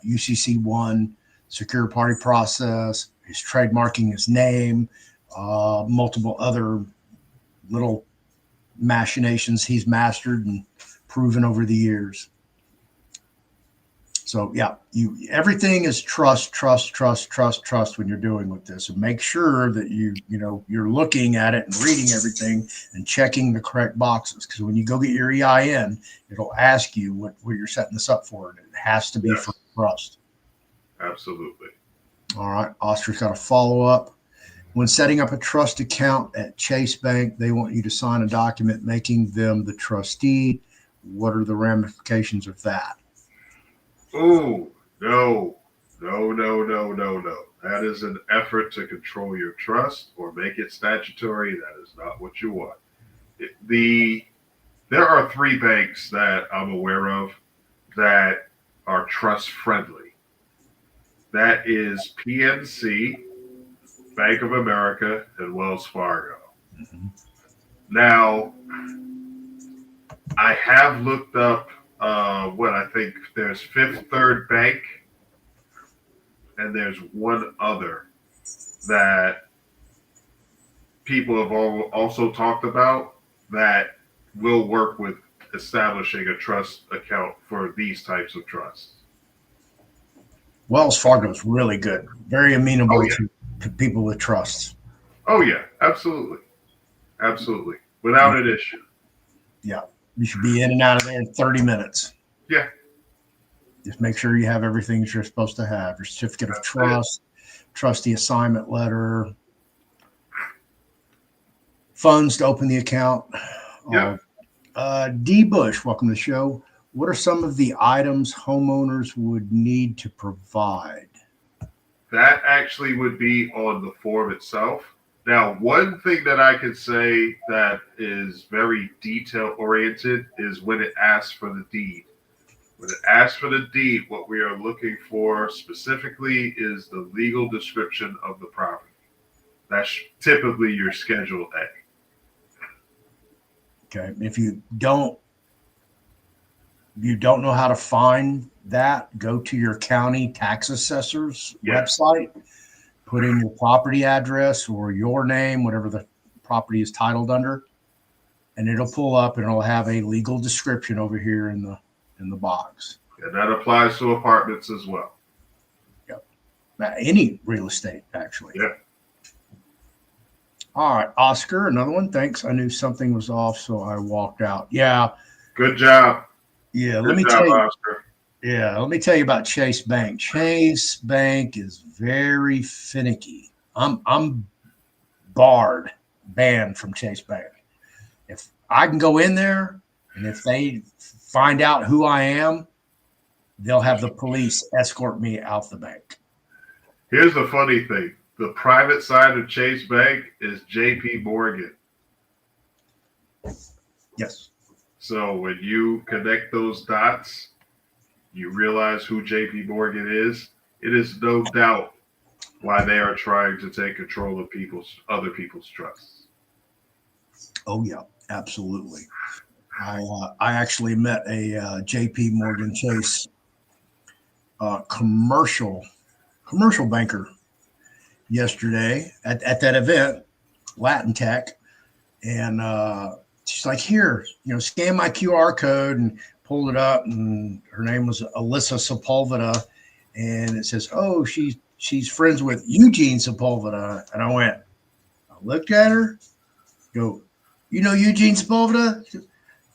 UCC1 secure party process, his trademarking his name, multiple other little machinations he's mastered and proven over the years. So yeah, everything is trust when you're doing with this, and make sure that you're looking at it and reading everything and checking the correct boxes. Because when you go get your EIN, it'll ask you what you're setting this up for, and it has to be for trust. Absolutely. All right, Oscar's got a follow up. When setting up a trust account at Chase Bank, they want you to sign a document making them the trustee. What are the ramifications of that? Oh, no. That is an effort to control your trust or make it statutory. That is not what you want. There are 3 banks that I'm aware of that are trust friendly. That is PNC, Bank of America, and Wells Fargo. Mm-hmm. Now, I have looked up what I think there's Fifth Third Bank. and there's one other that people have also talked about that will work with establishing a trust account for these types of trusts. Wells Fargo is really good, very amenable Oh, yeah. to people with trusts. Oh yeah, absolutely, absolutely, without an issue. Yeah, you should be in and out of there in 30 minutes. Yeah. Just make sure you have everything that you're supposed to have: your certificate of trust, trustee assignment letter, funds to open the account. Yeah. D. Bush, welcome to the show. What are some of the items homeowners would need to provide? That actually would be on the form itself. Now, one thing that I could say that is very detail oriented is when it asks for the deed. When it asks for the deed, what we are looking for specifically is the legal description of the property. That's typically your Schedule A. Okay. If you don't know how to find that, go to your county tax assessor's website, put in your property address or your name, whatever the property is titled under, and it'll pull up and it'll have a legal description over here in the box. And that applies to apartments as well. Yep. Any real estate, actually. Yep. All right, Oscar, another one. Thanks. I knew something was off, so I walked out. Yeah. Good job. Yeah. Good job, Oscar. Yeah, let me tell you about Chase Bank. Chase Bank is very finicky. I'm banned from Chase Bank. If I can go in there and if they find out who I am, they'll have the police escort me out the bank. Here's the funny thing. The private side of Chase Bank is JP Morgan. Yes. So when you connect those dots, you realize who JP Morgan is. It is no doubt why they are trying to take control of other people's trusts. Oh yeah, absolutely. I actually met a JP Morgan Chase commercial banker yesterday at that event, Latin Tech, and she's like, "Here, scan my QR code," and pulled it up, and her name was Alyssa Sepulveda, and it says, "Oh, she's friends with Eugene Sepulveda," and I looked at her, go, "You know Eugene Sepulveda?" She goes,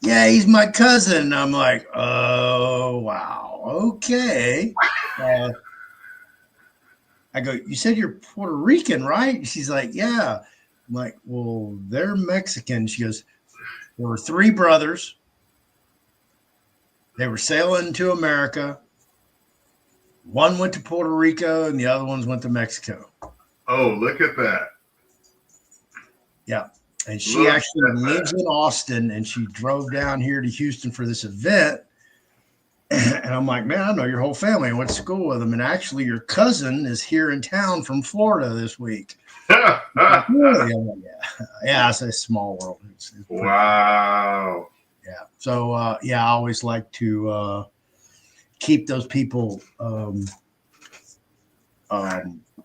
"Yeah, he's my cousin." I'm like, "Oh wow, okay." I go, "You said you're Puerto Rican, right?" She's like, "Yeah." I'm like, "Well, they're Mexican." She goes, "There were three brothers. They were sailing to America. One went to Puerto Rico and the other ones went to Mexico." Oh, look at that. Yeah. And she actually lives in Austin, and she drove down here to Houston for this event. And I'm like, "Man, I know your whole family. I went to school with them. And actually, your cousin is here in town from Florida this week." Like, really? Like, yeah, it's a small world. It's Wow. Yeah. So, I always like to keep those people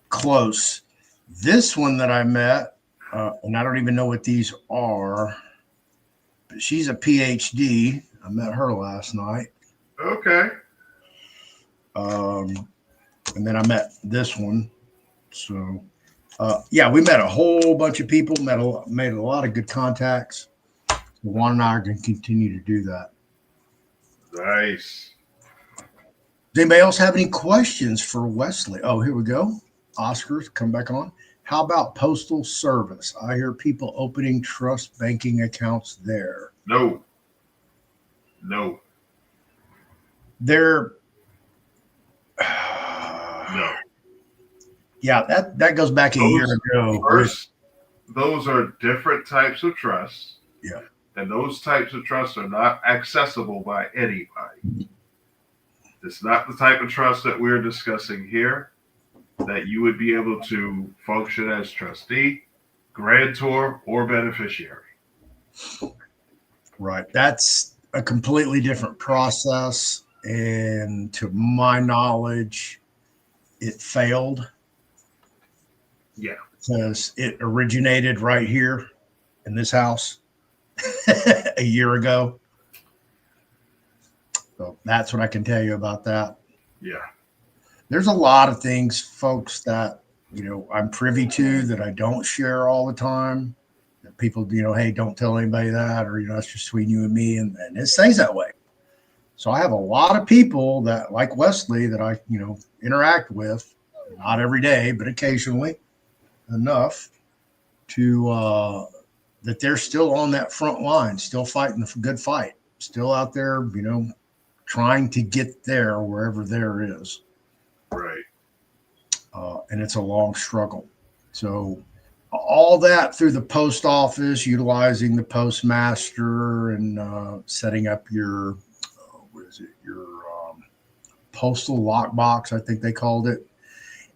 close. This one that I met, and I don't even know what these are, but she's a PhD. I met her last night. Okay. And then I met this one. So, we met a whole bunch of people, made a lot of good contacts. Juan and I are going to continue to do that. Nice. Does anybody else have any questions for Wesley? Oh, here we go. Oscar's come back on. How about Postal Service? I hear people opening trust banking accounts there. No. They're No. Yeah, that goes back a year ago. First, those are different types of trusts. Yeah. And those types of trusts are not accessible by anybody. It's not the type of trust that we're discussing here that you would be able to function as trustee, grantor, or beneficiary. Right. That's a completely different process. And to my knowledge, it failed Yeah. because it originated right here in this house a year ago. So that's what I can tell you about that. Yeah. There's a lot of things, folks, that, I'm privy to that I don't share all the time. That people, hey, don't tell anybody that, or, it's just between you and me. And it stays that way. So I have a lot of people that, like Wesley, that I, interact with, not every day, but occasionally enough to, that they're still on that front line, still fighting the good fight, still out there, trying to get there wherever there is. Right. And it's a long struggle. So all that through the post office, utilizing the postmaster and setting up your, your postal lockbox, I think they called it.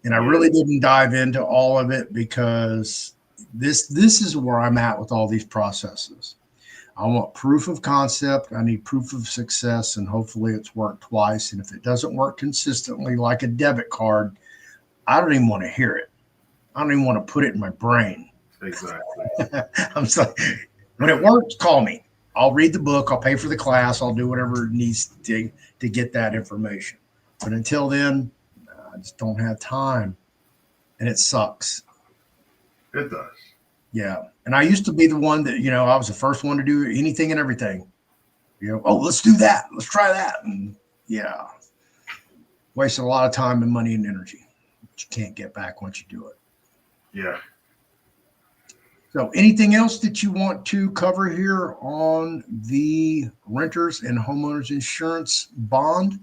And I really didn't dive into all of it because this is where I'm at with all these processes. I want proof of concept. I need proof of success, and hopefully it's worked twice. And if it doesn't work consistently, like a debit card, I don't even want to hear it. I don't even want to put it in my brain. Exactly. I'm sorry. When it works, call me. I'll read the book. I'll pay for the class. I'll do whatever it needs to get that information. But until then, I just don't have time. And it sucks. It does. Yeah. And I used to be the one that, I was the first one to do anything and everything. Oh, let's do that. Let's try that. And yeah, wasted a lot of time and money and energy that you can't get back once you do it. Yeah. So anything else that you want to cover here on the Renters and Homeowners Insurance Bond?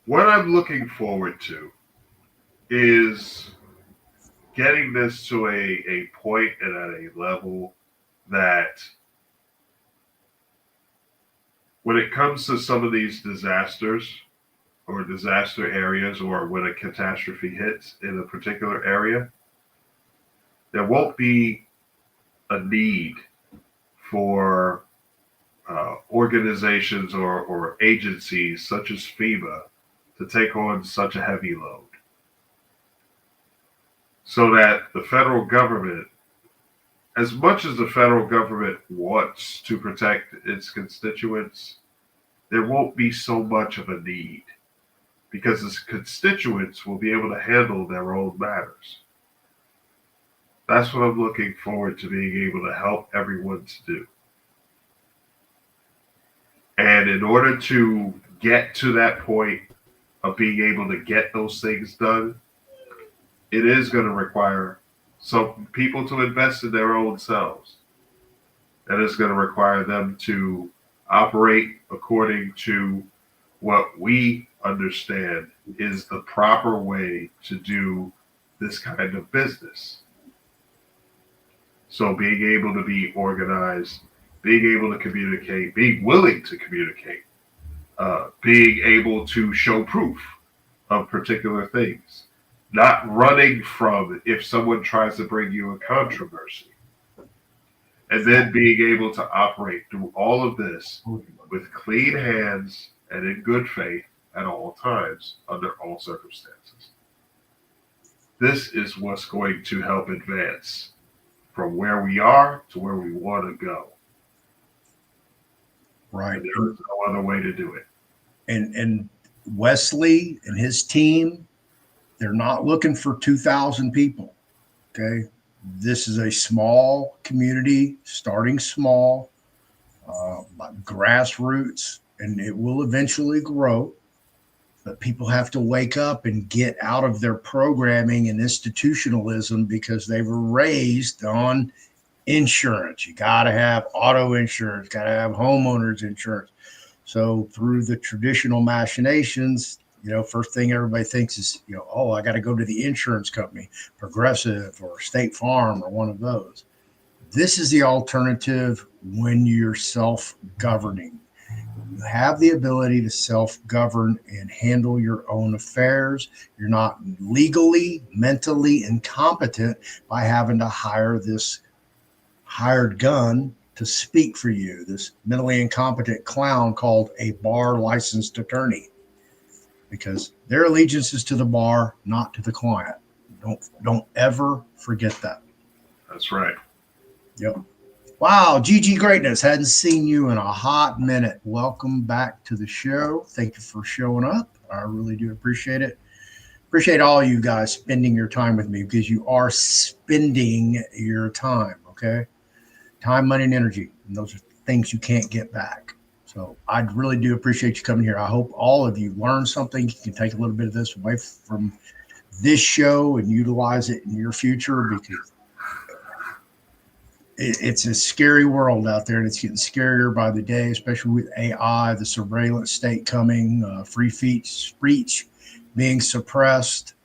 What I'm looking forward to is getting this to a point and at a level that when it comes to some of these disasters or disaster areas, or when a catastrophe hits in a particular area, there won't be a need for organizations or agencies such as FEMA to take on such a heavy load. So that the federal government, as much as the federal government wants to protect its constituents, there won't be so much of a need because its constituents will be able to handle their own matters. That's what I'm looking forward to being able to help everyone to do. And in order to get to that point of being able to get those things done, it is going to require some people to invest in their own selves. And it's going to require them to operate according to what we understand is the proper way to do this kind of business. So being able to be organized, being able to communicate, being willing to communicate, being able to show proof of particular things, not running from if someone tries to bring you a controversy, and then being able to operate through all of this with clean hands and in good faith at all times under all circumstances. This is what's going to help advance from where we are to where we want to go. Right. And there is no other way to do it. And Wesley and his team, they're not looking for 2,000 people. Okay. This is a small community, starting small, grassroots, and it will eventually grow. But people have to wake up and get out of their programming and institutionalism because they were raised on insurance. You got to have auto insurance, got to have homeowners insurance. So through the traditional machinations, first thing everybody thinks is, oh, I got to go to the insurance company, Progressive or State Farm or one of those. This is the alternative when you're self-governing. You have the ability to self-govern and handle your own affairs. You're not legally, mentally incompetent by having to hire this hired gun to speak for you, this mentally incompetent clown called a bar licensed attorney, because their allegiance is to the bar, not to the client. Don't ever forget that. That's right. Yep. Wow, GG Greatness. Hadn't seen you in a hot minute. Welcome back to the show. Thank you for showing up. I really do appreciate it. Appreciate all you guys spending your time with me, because you are spending your time, okay? Time, money, and energy. And those are things you can't get back. So I really do appreciate you coming here. I hope all of you learn something. You can take a little bit of this away from this show and utilize it in your future, because it's a scary world out there, and it's getting scarier by the day, especially with AI, the surveillance state coming, free speech being suppressed.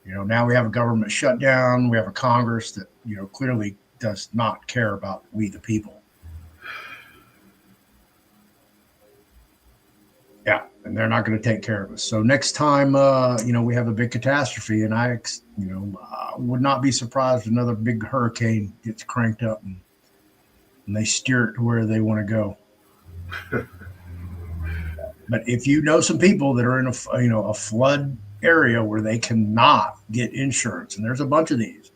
Now we have a government shutdown. We have a Congress that, clearly does not care about we the people. Yeah, and they're not going to take care of us. So next time, we have a big catastrophe, and I would not be surprised if another big hurricane gets cranked up and they steer it to where they want to go. But if you know some people that are in a flood area where they cannot get insurance, and there's a bunch of these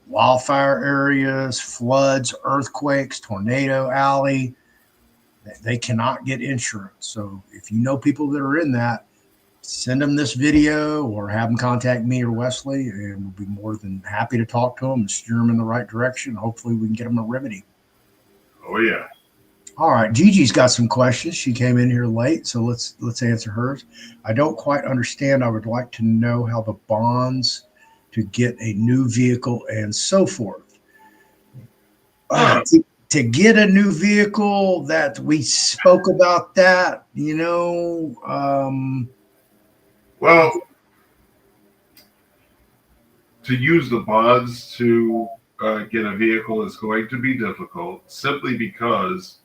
wildfire areas, floods, earthquakes, tornado alley, they cannot get insurance. So if you know people that are in that, send them this video or have them contact me or Wesley, and we'll be more than happy to talk to them and steer them in the right direction. Hopefully we can get them a remedy. Oh, yeah. All right. Gigi's got some questions. She came in here late, so let's answer hers. I don't quite understand. I would like to know how the bonds to get a new vehicle and so forth. To get a new vehicle, that we spoke about that, Well, to use the bonds to get a vehicle is going to be difficult, simply because,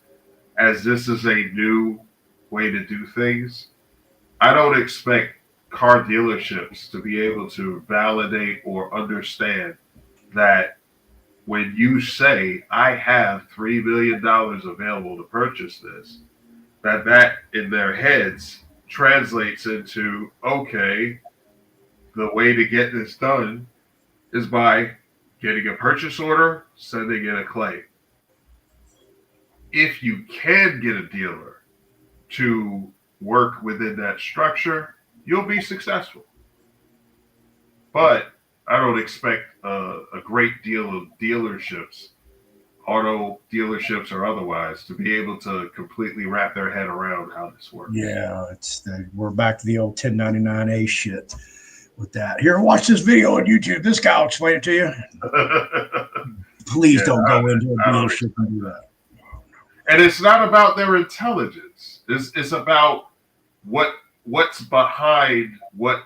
as this is a new way to do things, I don't expect car dealerships to be able to validate or understand that when you say, I have $3 million available to purchase this, that in their heads translates into, okay, the way to get this done is by getting a purchase order, sending in a claim. If you can get a dealer to work within that structure, you'll be successful. But I don't expect a great deal of dealerships, auto dealerships or otherwise, to be able to completely wrap their head around how this works. Yeah, we're back to the old 1099A shit with that. Here, watch this video on YouTube. This guy will explain it to you. Please don't go into a dealership and do that. And it's not about their intelligence. It's about what's behind what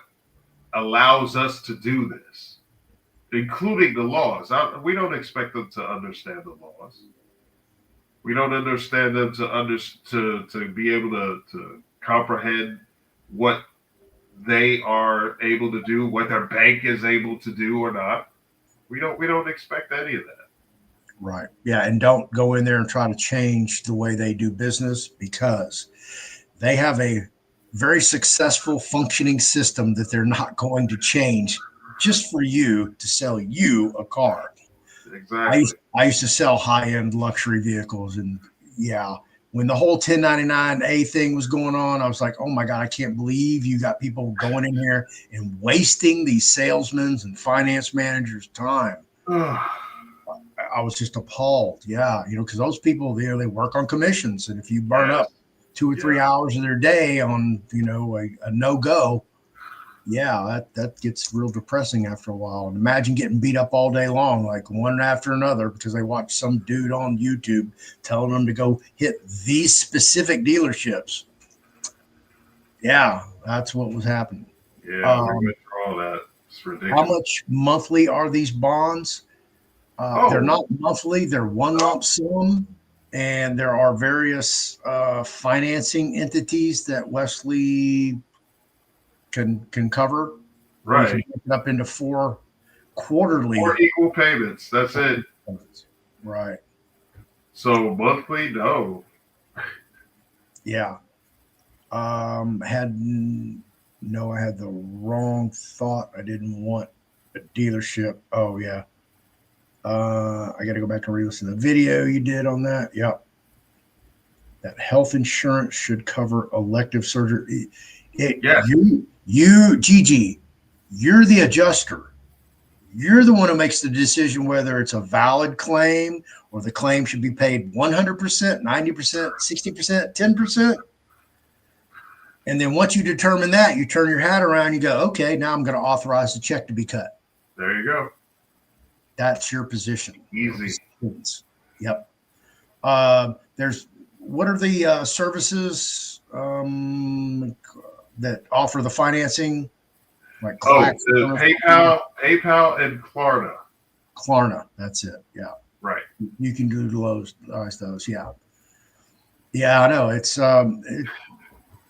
allows us to do this, including the laws. We don't expect them to understand the laws. We don't understand them to be able to comprehend what they are able to do, what their bank is able to do or not. We don't expect any of that. Right. Yeah. And don't go in there and try to change the way they do business, because they have a very successful functioning system that they're not going to change just for you to sell you a car. Exactly. I used to sell high-end luxury vehicles, and when the whole 1099A thing was going on, I was like, oh my God, I can't believe you got people going in here and wasting these salesmen's and finance managers' time. I was just appalled. Yeah. Because those people there, they work on commissions. And if you burn up 2 or 3 hours of their day on, a no-go, that gets real depressing after a while. And imagine getting beat up all day long, like one after another, because they watch some dude on YouTube telling them to go hit these specific dealerships. Yeah, that's what was happening. Yeah, we went through all that. It's ridiculous. How much monthly are these bonds? They're not monthly. They're one lump sum. And there are various financing entities that Wesley can cover. Right. Break it up into 4 quarterly. 4 equal payments. That's it. Right. So monthly, no. Yeah. No, I had the wrong thought. I didn't want a dealership. Oh yeah. I got to go back and re-listen to the video you did on that. Yep. That health insurance should cover elective surgery. Yes. Gigi, you're the adjuster. You're the one who makes the decision whether it's a valid claim or the claim should be paid 100%, 90%, 60%, 10%. And then once you determine that, you turn your hat around, you go, okay, now I'm going to authorize the check to be cut. There you go. That's your position. Easy. Yep. What are the services that offer the financing? Like PayPal and Klarna. Klarna, that's it. Yeah. Right. You can do those. Yeah. Yeah, I know. It's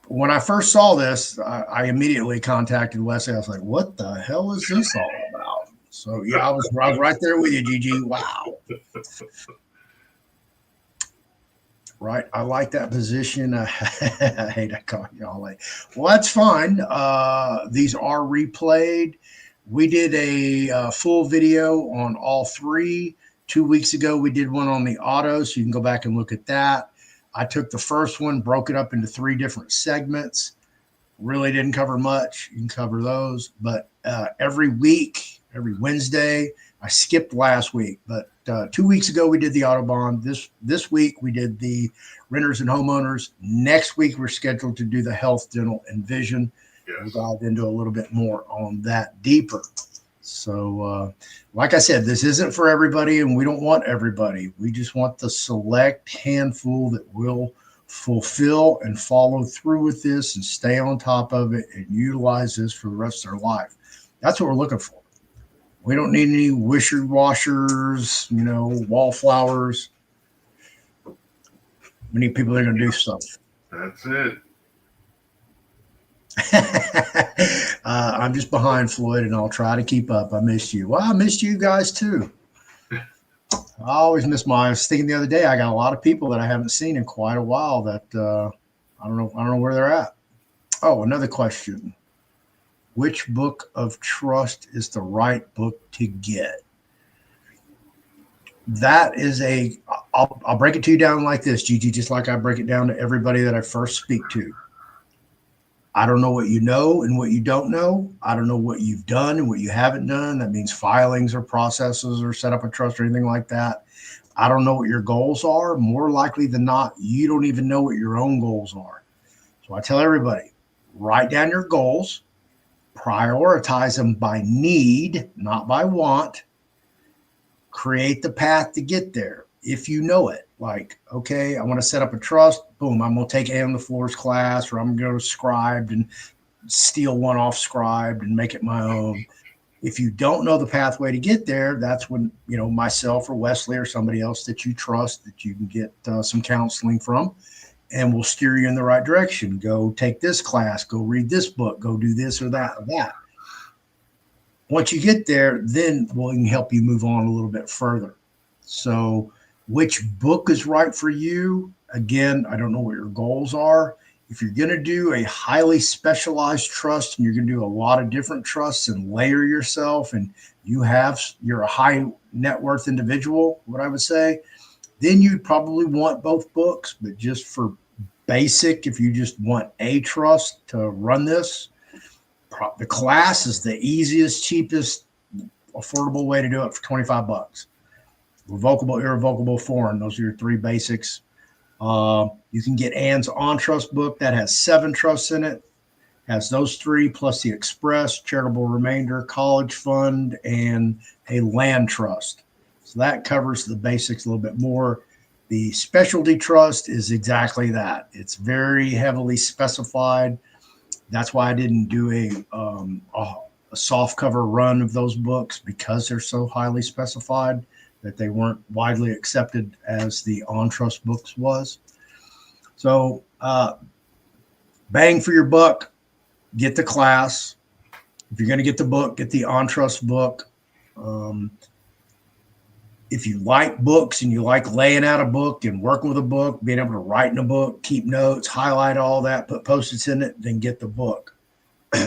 when I first saw this, I immediately contacted Wesley. I was like, what the hell is this all about? So yeah, I was right there with you, Gigi. Wow. Right. I like that position. I hate I call y'all late. Well, that's fine. These are replayed. We did a full video on all three. 2 weeks ago, we did one on the auto, so you can go back and look at that. I took the first one, broke it up into 3 different segments. Really didn't cover much. You can cover those. But every week, every Wednesday, I skipped last week, but 2 weeks ago we did the auto bond. This week we did the renters and homeowners. Next week we're scheduled to do the health, dental, and vision. Yes. We'll dive into a little bit more on that deeper. So, like I said, this isn't for everybody, and we don't want everybody. We just want the select handful that will fulfill and follow through with this and stay on top of it and utilize this for the rest of their life. That's what we're looking for. We don't need any washers, wallflowers. We need people that are going to do stuff. That's it. I'm just behind Floyd, and I'll try to keep up. I missed you. Well, I missed you guys too. I always miss I was thinking the other day, I got a lot of people that I haven't seen in quite a while that I don't know where they're at. Oh, another question. Which book of trust is the right book to get? That is I'll break it to you down like this, Gigi, just like I break it down to everybody that I first speak to. I don't know what you know and what you don't know. I don't know what you've done and what you haven't done. That means filings or processes or set up a trust or anything like that. I don't know what your goals are. More likely than not, you don't even know what your own goals are. So I tell everybody, write down your goals. Prioritize them by need, not by want. Create the path to get there if you know it. Like, okay, I want to set up a trust. Boom, I'm going to take A on the Floors class, or I'm going to go to Scribed and steal one off Scribed and make it my own. If you don't know the pathway to get there, that's when, myself or Wesley or somebody else that you trust that you can get some counseling from, and we'll steer you in the right direction. Go take this class, go read this book, go do this or that or that. Once you get there, then we can help you move on a little bit further. So which book is right for you? Again, I don't know what your goals are. If you're going to do a highly specialized trust and you're going to do a lot of different trusts and layer yourself, and you're a high net worth individual, what I would say, then you'd probably want both books. But just for basic, if you just want a trust to run this, the class is the easiest, cheapest, affordable way to do it for $25. Revocable, irrevocable, foreign. Those are your 3 basics. You can get Ann's On Trust book that has 7 trusts in it. Has those 3 plus the Express, charitable remainder, college fund, and a land trust. So that covers the basics a little bit more. The specialty trust is exactly that. It's very heavily specified. That's why I didn't do a soft cover run of those books, because they're so highly specified that they weren't widely accepted as the On Trust books was. So bang for your buck, get the class. If you're going to get the book, get the On Trust book. if you like books and you like laying out a book and working with a book, being able to write in a book, keep notes, highlight all that, put Post-its in it, then get the book.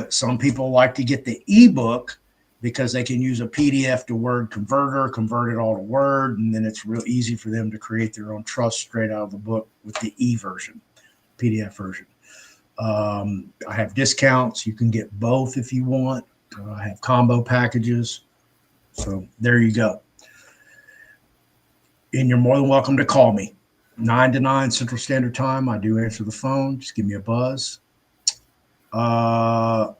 Some people like to get the ebook because they can use a PDF to Word converter, convert it all to Word, and then it's real easy for them to create their own trust straight out of the book with the e-version, PDF version. I have discounts. You can get both if you want. I have combo packages. So there you go. And you're more than welcome to call me. 9 to 9 Central Standard Time. I do answer the phone. Just give me a buzz.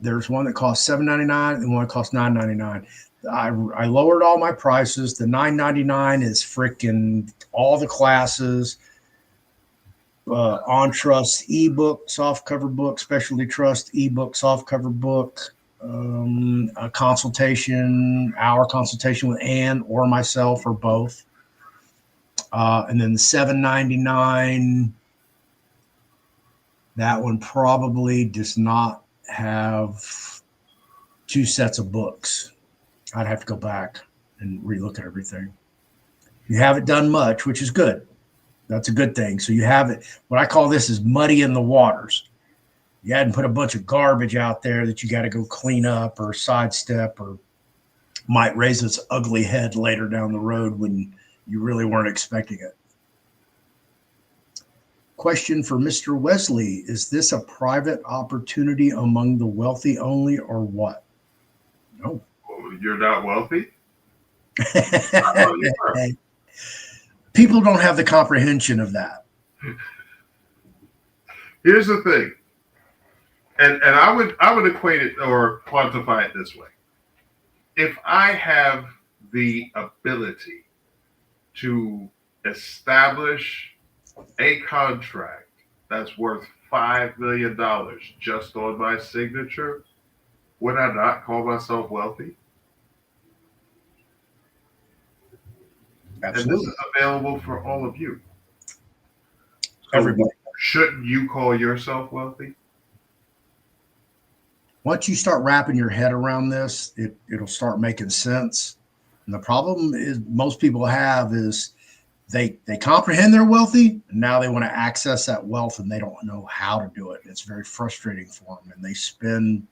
There's one that costs $7.99 and one that costs $9.99. I lowered all my prices. The $9.99 is freaking all the classes. On trust ebook, soft cover book, specialty trust ebook, soft cover book, a consultation, our consultation with Ann or myself or both. And then the $7.99, that one probably does not have 2 sets of books. I'd have to go back and relook at everything. You haven't done much, which is good. That's a good thing. So you have it. What I call this is muddy in the waters. You hadn't put a bunch of garbage out there that you got to go clean up or sidestep or might raise its ugly head later down the road when you really weren't expecting it. Question for Mr. Wesley. Is this a private opportunity among the wealthy only or what? No. You're not wealthy? People don't have the comprehension of that. Here's the thing. And I would equate it or quantify it this way. If I have the ability to establish a contract that's worth $5 million just on my signature, would I not call myself wealthy? Absolutely. And this is available for all of you. So everybody. Shouldn't you call yourself wealthy? Once you start wrapping your head around this, it'll start making sense. And the problem is most people have is they comprehend they're wealthy, and now they want to access that wealth and they don't know how to do it. It's very frustrating for them. And they spend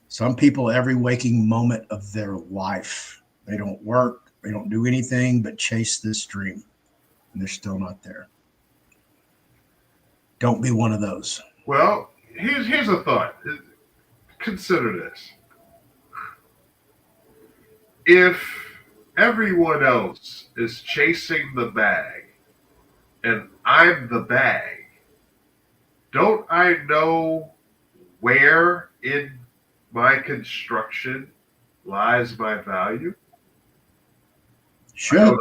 some people every waking moment of their life. They don't work. They don't do anything but chase this dream. And they're still not there. Don't be one of those. Well, here's a thought. Consider this. If everyone else is chasing the bag and I'm the bag, don't I know where in my construction lies my value? Sure.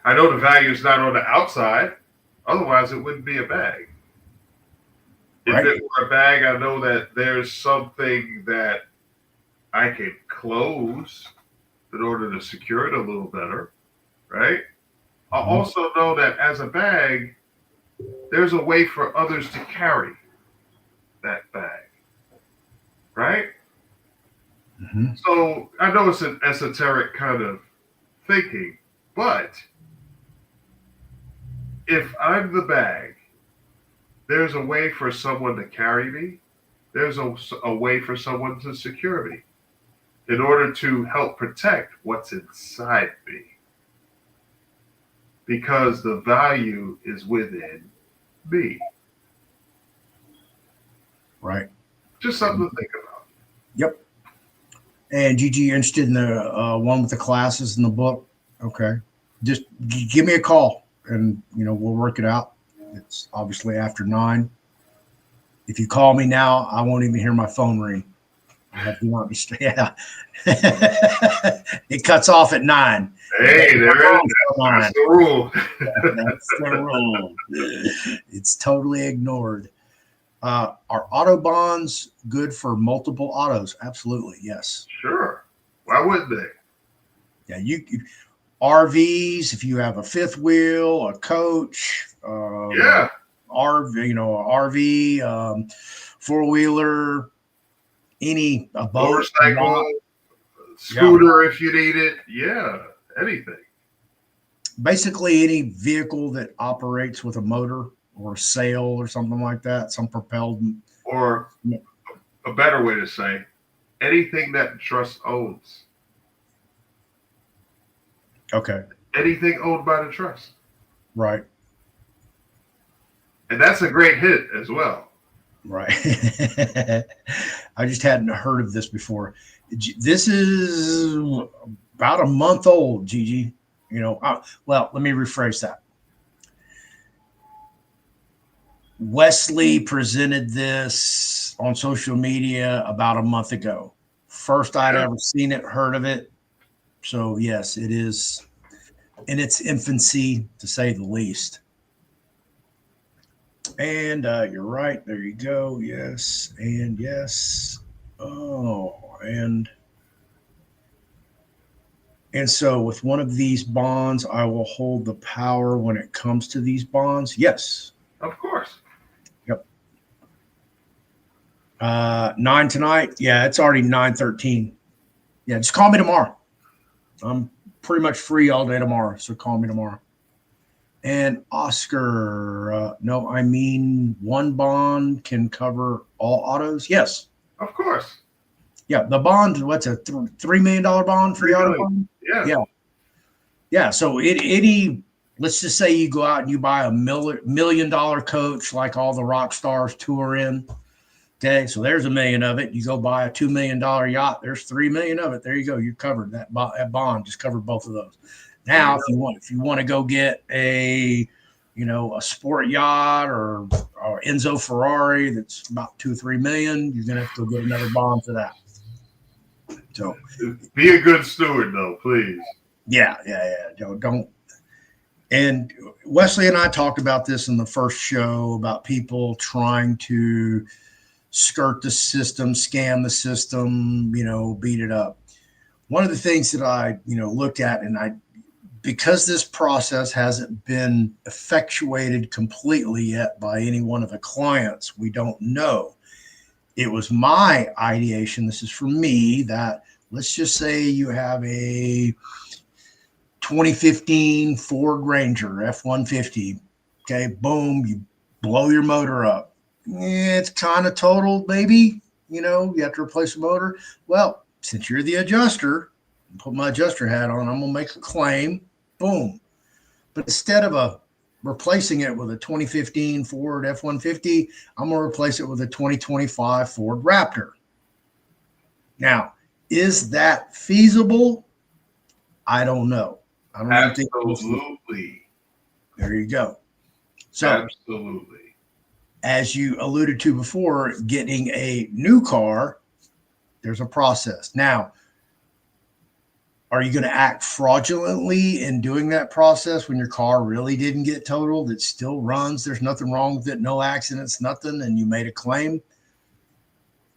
I know the value is not on the outside. Otherwise, it wouldn't be a bag. Right. If it were a bag, I know that there's something that I can close in order to secure it a little better, right? I also know that as a bag, there's a way for others to carry that bag, right? Mm-hmm. So I know it's an esoteric kind of thinking, but if I'm the bag, there's a way for someone to carry me. There's a way for someone to secure me in order to help protect what's inside me. Because the value is within me. Right. Just something to think about. Yep. And Gigi, you're interested in the one with the classes in the book? Okay. Just give me a call and, we'll work it out. It's obviously after 9. If you call me now, I won't even hear my phone ring. Yeah. It cuts off at 9. Hey, there it is. That's the rule. That's the rule. It's totally ignored. Are auto bonds good for multiple autos? Absolutely, yes. Sure. Why wouldn't they? Yeah, RVs, if you have a fifth wheel, a coach, RV, RV, 4-wheeler, a boat, motorcycle, scooter if you need it. Yeah. anything. Basically, any vehicle that operates with a motor or a sail or something like that, some propelled. Or a better way to say, anything that trust owns. Okay. Anything owned by the trust. Right. And that's a great hit as well. Right. I just hadn't heard of this before. This is about a month old, Gigi. Well, let me rephrase that. Wesley presented this on social media about a month ago. First I'd ever seen it, heard of it. So yes, it is in its infancy, to say the least. And you're right. There you go. Yes. And yes. Oh, and so with one of these bonds, I will hold the power when it comes to these bonds. Yes. Of course. Yep. 9 tonight. Yeah, it's already 9:13. Yeah, just call me tomorrow. I'm pretty much free all day tomorrow, so call me tomorrow. And Oscar, no, I mean one bond can cover all autos. Yes. Of course. Yeah, the bond. What's a $3 million bond for the auto bond? Yeah. Yeah. So any, let's just say you go out and you buy a $1 million coach like all the rock stars tour in. Okay, so there's $1 million of it. You go buy a $2 million yacht. There's $3 million of it. There you go. You covered that bond. Just covered both of those. Now, if you want to go get a sport yacht or Enzo Ferrari that's about 2 or 3 million, you're gonna have to go get another bond for that. So be a good steward, though, please. Yeah. Don't. And Wesley and I talked about this in the first show about people trying to skirt the system, scam the system, beat it up. One of the things that I, looked at, and because this process hasn't been effectuated completely yet by any one of the clients, we don't know. It was my ideation, this is for me, that let's just say you have a 2015 Ford Ranger F-150. Okay, boom, you blow your motor up. It's kind of totaled, maybe. You have to replace the motor. Well, since you're the adjuster, put my adjuster hat on, I'm going to make a claim. Boom. But instead of replacing it with a 2015 Ford F-150, I'm going to replace it with a 2025 Ford Raptor. Now, is that feasible? I don't know. I don't Absolutely. There you go. So, absolutely. As you alluded to before, getting a new car, there's a process. Now, are you going to act fraudulently in doing that process when your car really didn't get totaled? It still runs. There's nothing wrong with it. No accidents, nothing. And you made a claim.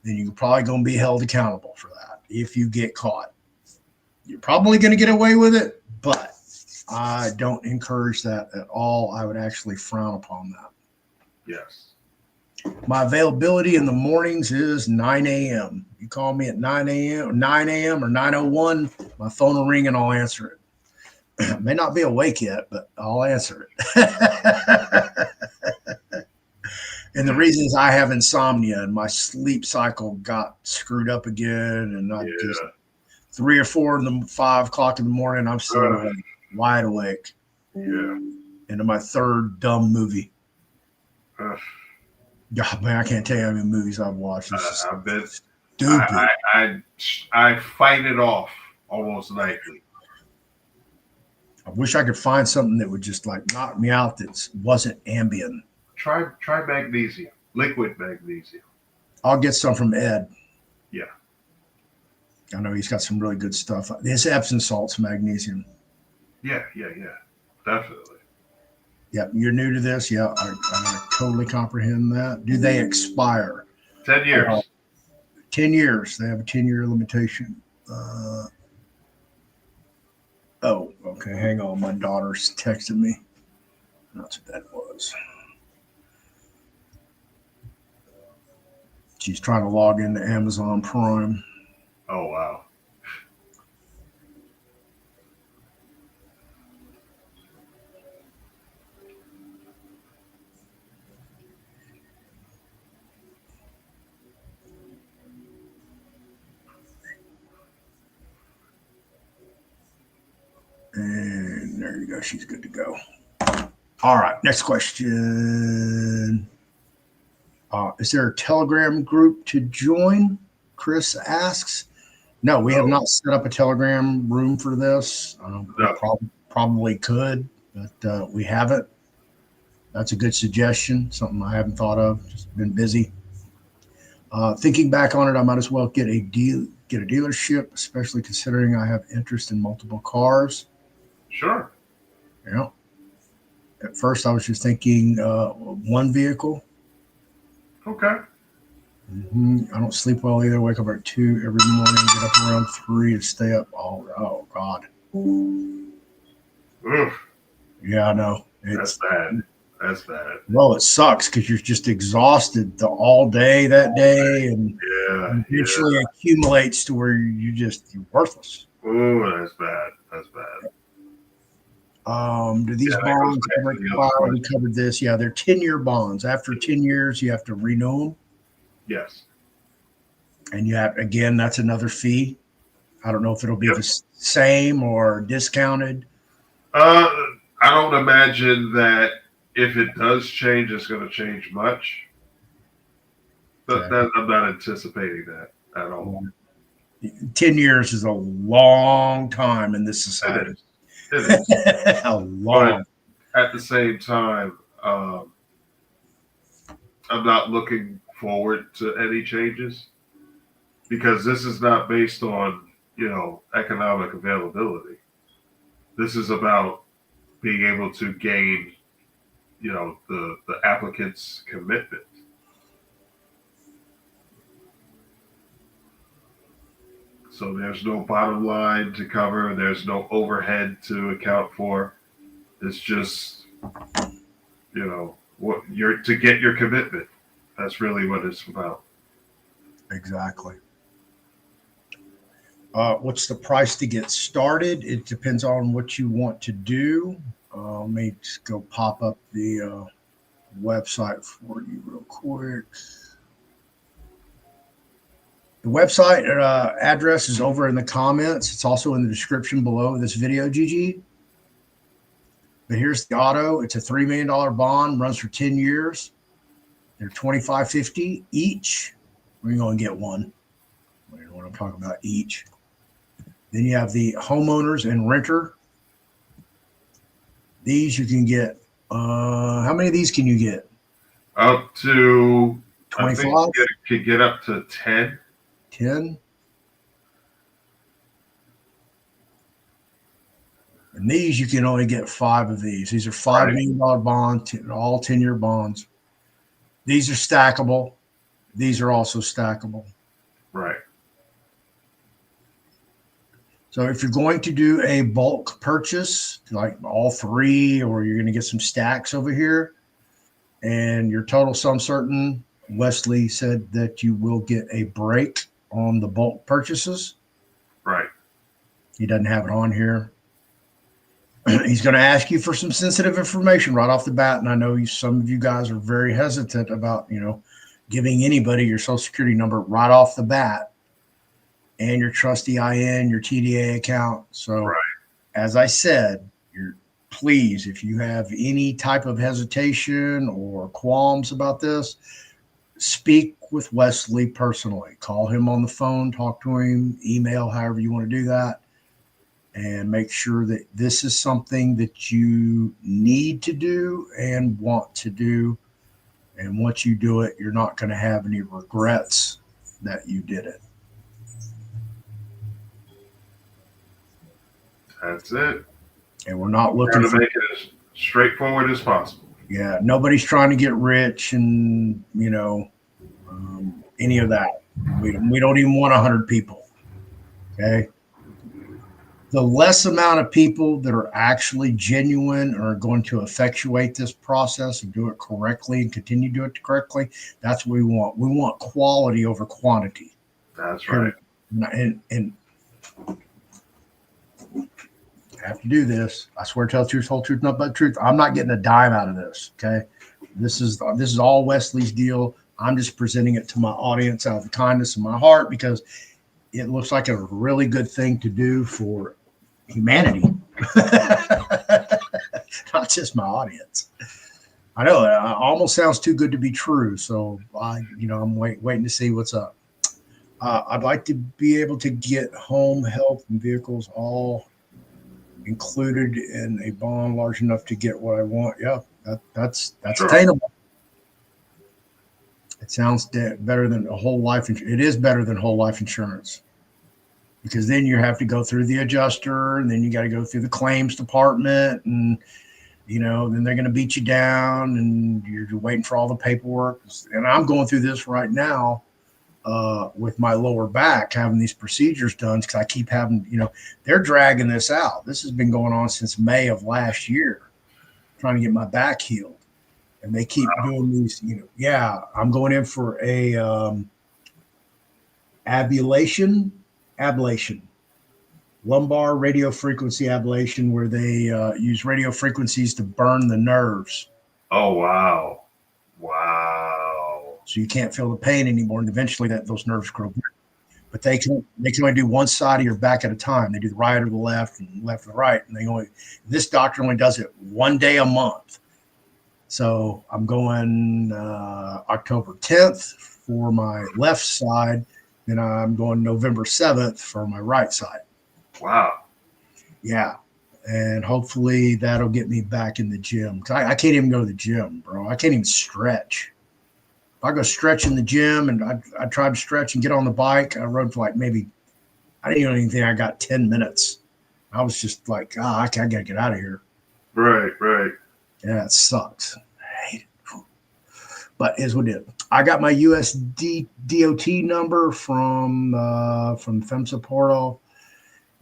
Then you're probably going to be held accountable for that if you get caught. You're probably going to get away with it, but I don't encourage that at all. I would actually frown upon that. Yes. My availability in the mornings is 9 a.m. You call me at 9 a.m. or 9 a.m. or 9:01, my phone will ring and I'll answer it. I may not be awake yet, but I'll answer it. And the reason is I have insomnia and my sleep cycle got screwed up again. And I just 3 or 4 5 o'clock in the morning, I'm still wide awake. Yeah. Into my third dumb movie. God, man, I can't tell you how many movies I've watched. I've been stupid. I fight it off almost nightly. I wish I could find something that would just knock me out that wasn't Ambien. Try magnesium, liquid magnesium. I'll get some from Ed. Yeah. I know he's got some really good stuff. His Epsom salt's magnesium. Yeah. Definitely. Yeah, you're new to this. Yeah, I totally comprehend that. Do they expire? 10 years. 10 years. They have a 10-year limitation. Oh, okay. Hang on. My daughter's texted me. That's what that was. She's trying to log into Amazon Prime. Oh, wow. There you go. She's good to go. All right. Next question. Is there a Telegram group to join? Chris asks. No, we have not set up a Telegram room for this. We probably could, but we haven't. That's a good suggestion. Something I haven't thought of. Just been busy. Thinking back on it, I might as well get a dealership, especially considering I have interest in multiple cars. Sure. Yeah. At first, I was just thinking one vehicle. Okay. I don't sleep well either. Wake up at 2 every morning, get up around 3 and stay up. Oh God. Oof. Yeah, I know. That's bad. That's bad. Well, it sucks because you're just exhausted all day that day, and eventually accumulates to where you're worthless. Oh, that's bad. That's bad. Do these bonds ever expire? We covered this. Yeah, they're 10-year bonds. After 10 years, you have to renew them. Yes. And you have, again, that's another fee. I don't know if it'll be the same or discounted. I don't imagine that if it does change, it's going to change much. But I'm not anticipating that at all. 10 years is a long time in this society. It is. A long. But at the same time, I'm not looking forward to any changes because this is not based on, economic availability. This is about being able to gain, the applicant's commitment. So there's no bottom line to cover. There's no overhead to account for. It's just, what you're to get your commitment. That's really what it's about. Exactly. What's the price to get started? It depends on what you want to do. Let me just go pop up the website for you real quick. The website address is over in the comments. It's also in the description below this video, Gigi. But here's the auto. It's a $3 million bond, runs for 10 years. They're $25.50 each. We're going to get one. You know what I'm talking about, each. Then you have the homeowners and renter. These you can get. How many of these can you get? Up to 25. I think you could get up to 10. 10. And these you can only get 5 of these. These are $5 million bonds, all 10-year bonds. These are stackable. These are also stackable. Right. So if you're going to do a bulk purchase, like all 3, or you're going to get some stacks over here, and your total sum certain, Wesley said that you will get a break on the bulk purchases. Right. He doesn't have it on here. He's going to ask you for some sensitive information right off the bat. And I know some of you guys are very hesitant about, giving anybody your social security number right off the bat and your trustee IN, your TDA account. So as I said, please, if you have any type of hesitation or qualms about this, speak with Wesley personally. Call him on the phone, talk to him, email, however you want to do that. And make sure that this is something that you need to do and want to do. And once you do it, you're not going to have any regrets that you did it. That's it. And we're not looking to make it as straightforward as possible. Yeah, nobody's trying to get rich and, any of that. We don't even want 100 people. Okay. The less amount of people that are actually genuine or going to effectuate this process and do it correctly and continue to do it correctly, that's what we want. We want quality over quantity. That's right. And I have to do this. I swear to tell the truth, whole truth, nothing but the truth. I'm not getting a dime out of this. Okay. This is all Wesley's deal. I'm just presenting it to my audience out of the kindness of my heart because it looks like a really good thing to do for humanity. not just my audience. I know it almost sounds too good to be true. So I'm waiting to see what's up. I'd like to be able to get home, health, and vehicles all included in a bond large enough to get what I want. Yeah, that's sure. Attainable. It sounds better than a whole life. It is better than whole life insurance, because then you have to go through the adjuster, and then you got to go through the claims department, and then they're going to beat you down, and you're waiting for all the paperwork. And I'm going through this right now with my lower back, having these procedures done, because I keep having, they're dragging this out. This has been going on since May of last year, trying to get my back healed. And they keep doing these, I'm going in for a ablation, lumbar radio frequency ablation, where they use radio frequencies to burn the nerves. Oh, wow. So you can't feel the pain anymore, and eventually those nerves grow. But they can only do one side of your back at a time. They do the right or the left, and left or the right, and this doctor only does it one day a month. So I'm going October 10th for my left side, and I'm going November 7th for my right side. Wow. Yeah. And hopefully that'll get me back in the gym. I can't even go to the gym, bro. I can't even stretch. If I go stretch in the gym, and I tried to stretch and get on the bike, I rode for I didn't even think I got 10 minutes. I was just like, I got to get out of here. Right. Yeah, it sucks. I hate it. But here's what it is. I got my USD DOT number from FEMSA portal.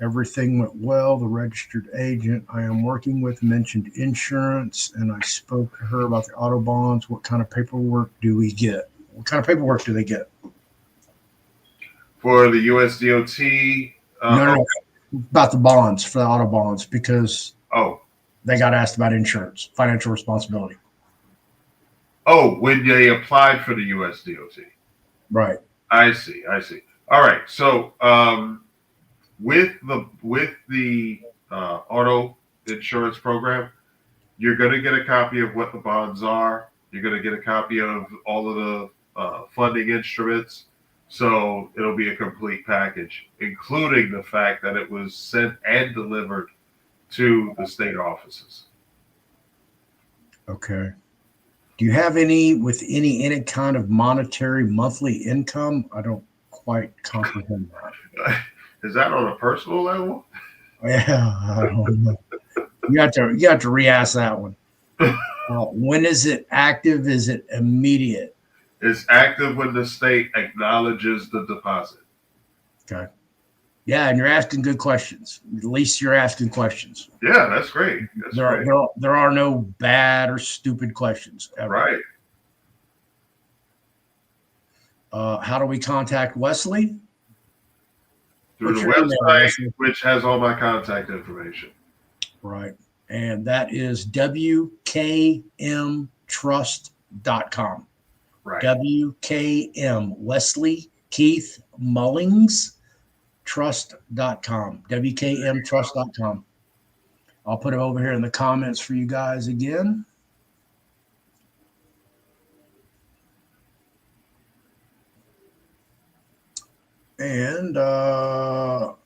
Everything went well. The registered agent I am working with mentioned insurance, and I spoke to her about the auto bonds. What kind of paperwork do we get? What kind of paperwork do they get? For the USDOT? No, about the bonds, for the auto bonds, because they got asked about insurance, financial responsibility. Oh, when they applied for the USDOT. Right. I see. All right. So with the auto insurance program, you're going to get a copy of what the bonds are. You're going to get a copy of all of the funding instruments. So it'll be a complete package, including the fact that it was sent and delivered to the state offices. Okay. Do you have any kind of monetary monthly income? I don't quite comprehend that. Is that on a personal level? Yeah, I don't know. You have to re-ask that one. When is it active? Is it immediate? It's active when the state acknowledges the deposit. Okay. Yeah, and you're asking good questions. At least you're asking questions. Yeah, that's great. There are no bad or stupid questions ever. Right. How do we contact Wesley? Through the website, which has all my contact information. Right. And that is WKMTrust.com. Right. WKM, Wesley Keith Mullings, Trust.com. WKMTrust.com. I'll put it over here in the comments for you guys again. And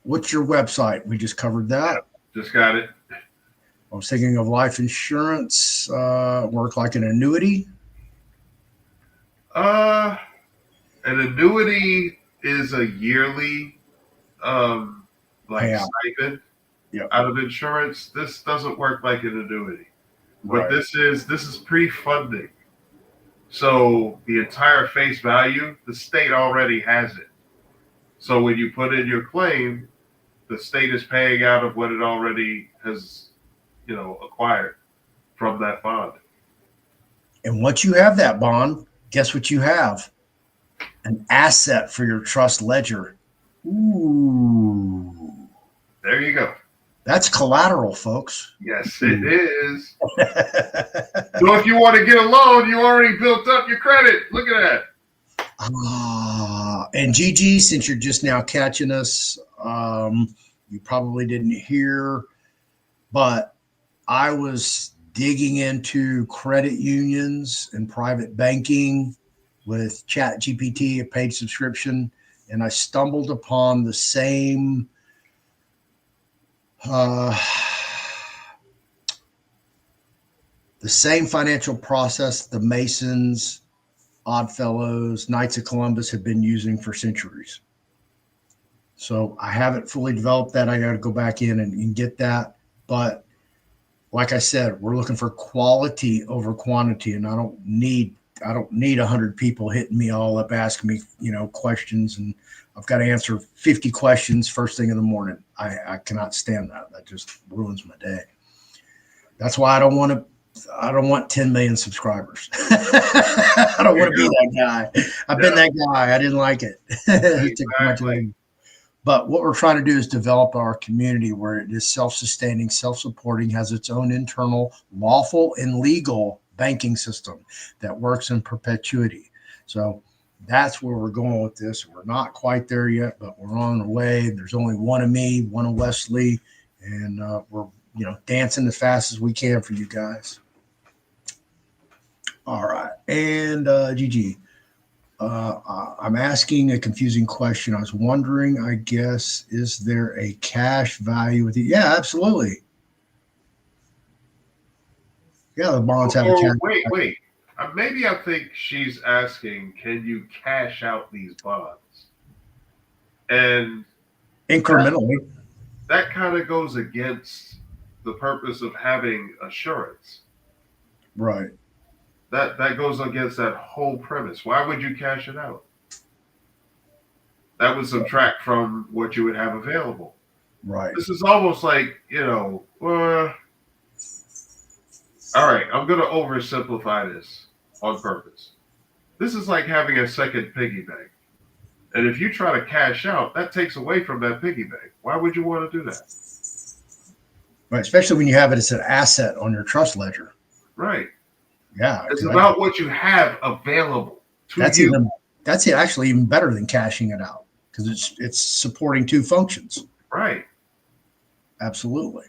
what's your website? We just covered that. Just got it. I was thinking of life insurance, work like an annuity. An annuity is a yearly stipend out of insurance. This doesn't work like an annuity. What this is pre-funding. So the entire face value, the state already has it. So when you put in your claim, the state is paying out of what it already has, acquired from that bond. And once you have that bond, guess what you have? An asset for your trust ledger. Ooh. There you go. That's collateral, folks. Yes, it is. So if you want to get a loan, you already built up your credit. Look at that. And Gigi, since you're just now catching us, you probably didn't hear, but I was digging into credit unions and private banking with Chat GPT, a paid subscription, and I stumbled upon the same financial process the Masons, Oddfellows, Knights of Columbus have been using for centuries. So I haven't fully developed that. I got to go back in and get that. But like I said, we're looking for quality over quantity, and I don't need 100 people hitting me all up, asking me, questions, and I've got to answer 50 questions first thing in the morning. I cannot stand that. That just ruins my day. That's why I don't want 10 million subscribers. I don't want to be that guy. I've been that guy. I didn't like it. It took much labor. But what we're trying to do is develop our community where it is self-sustaining, self-supporting, has its own internal lawful and legal banking system that works in perpetuity. So that's where we're going with this. We're not quite there yet, but we're on our way. There's only one of me, one of Wesley, and we're dancing as fast as we can for you guys. All right. And Gigi, I'm asking a confusing question. I was wondering, I guess, is there a cash value with it? Yeah, absolutely. Yeah, the bonds have a cash value. Wait. Maybe I think she's asking, can you cash out these bonds? And incrementally. That kind of goes against the purpose of having assurance. Right. That goes against that whole premise. Why would you cash it out? That would subtract from what you would have available. Right. This is almost like, all right, I'm going to oversimplify this on purpose. This is like having a second piggy bank. And if you try to cash out, that takes away from that piggy bank. Why would you want to do that? Right. Especially when you have it as an asset on your trust ledger. Right. Yeah. It's about what you have available to you. That's actually even better than cashing it out because it's supporting two functions. Right. Absolutely.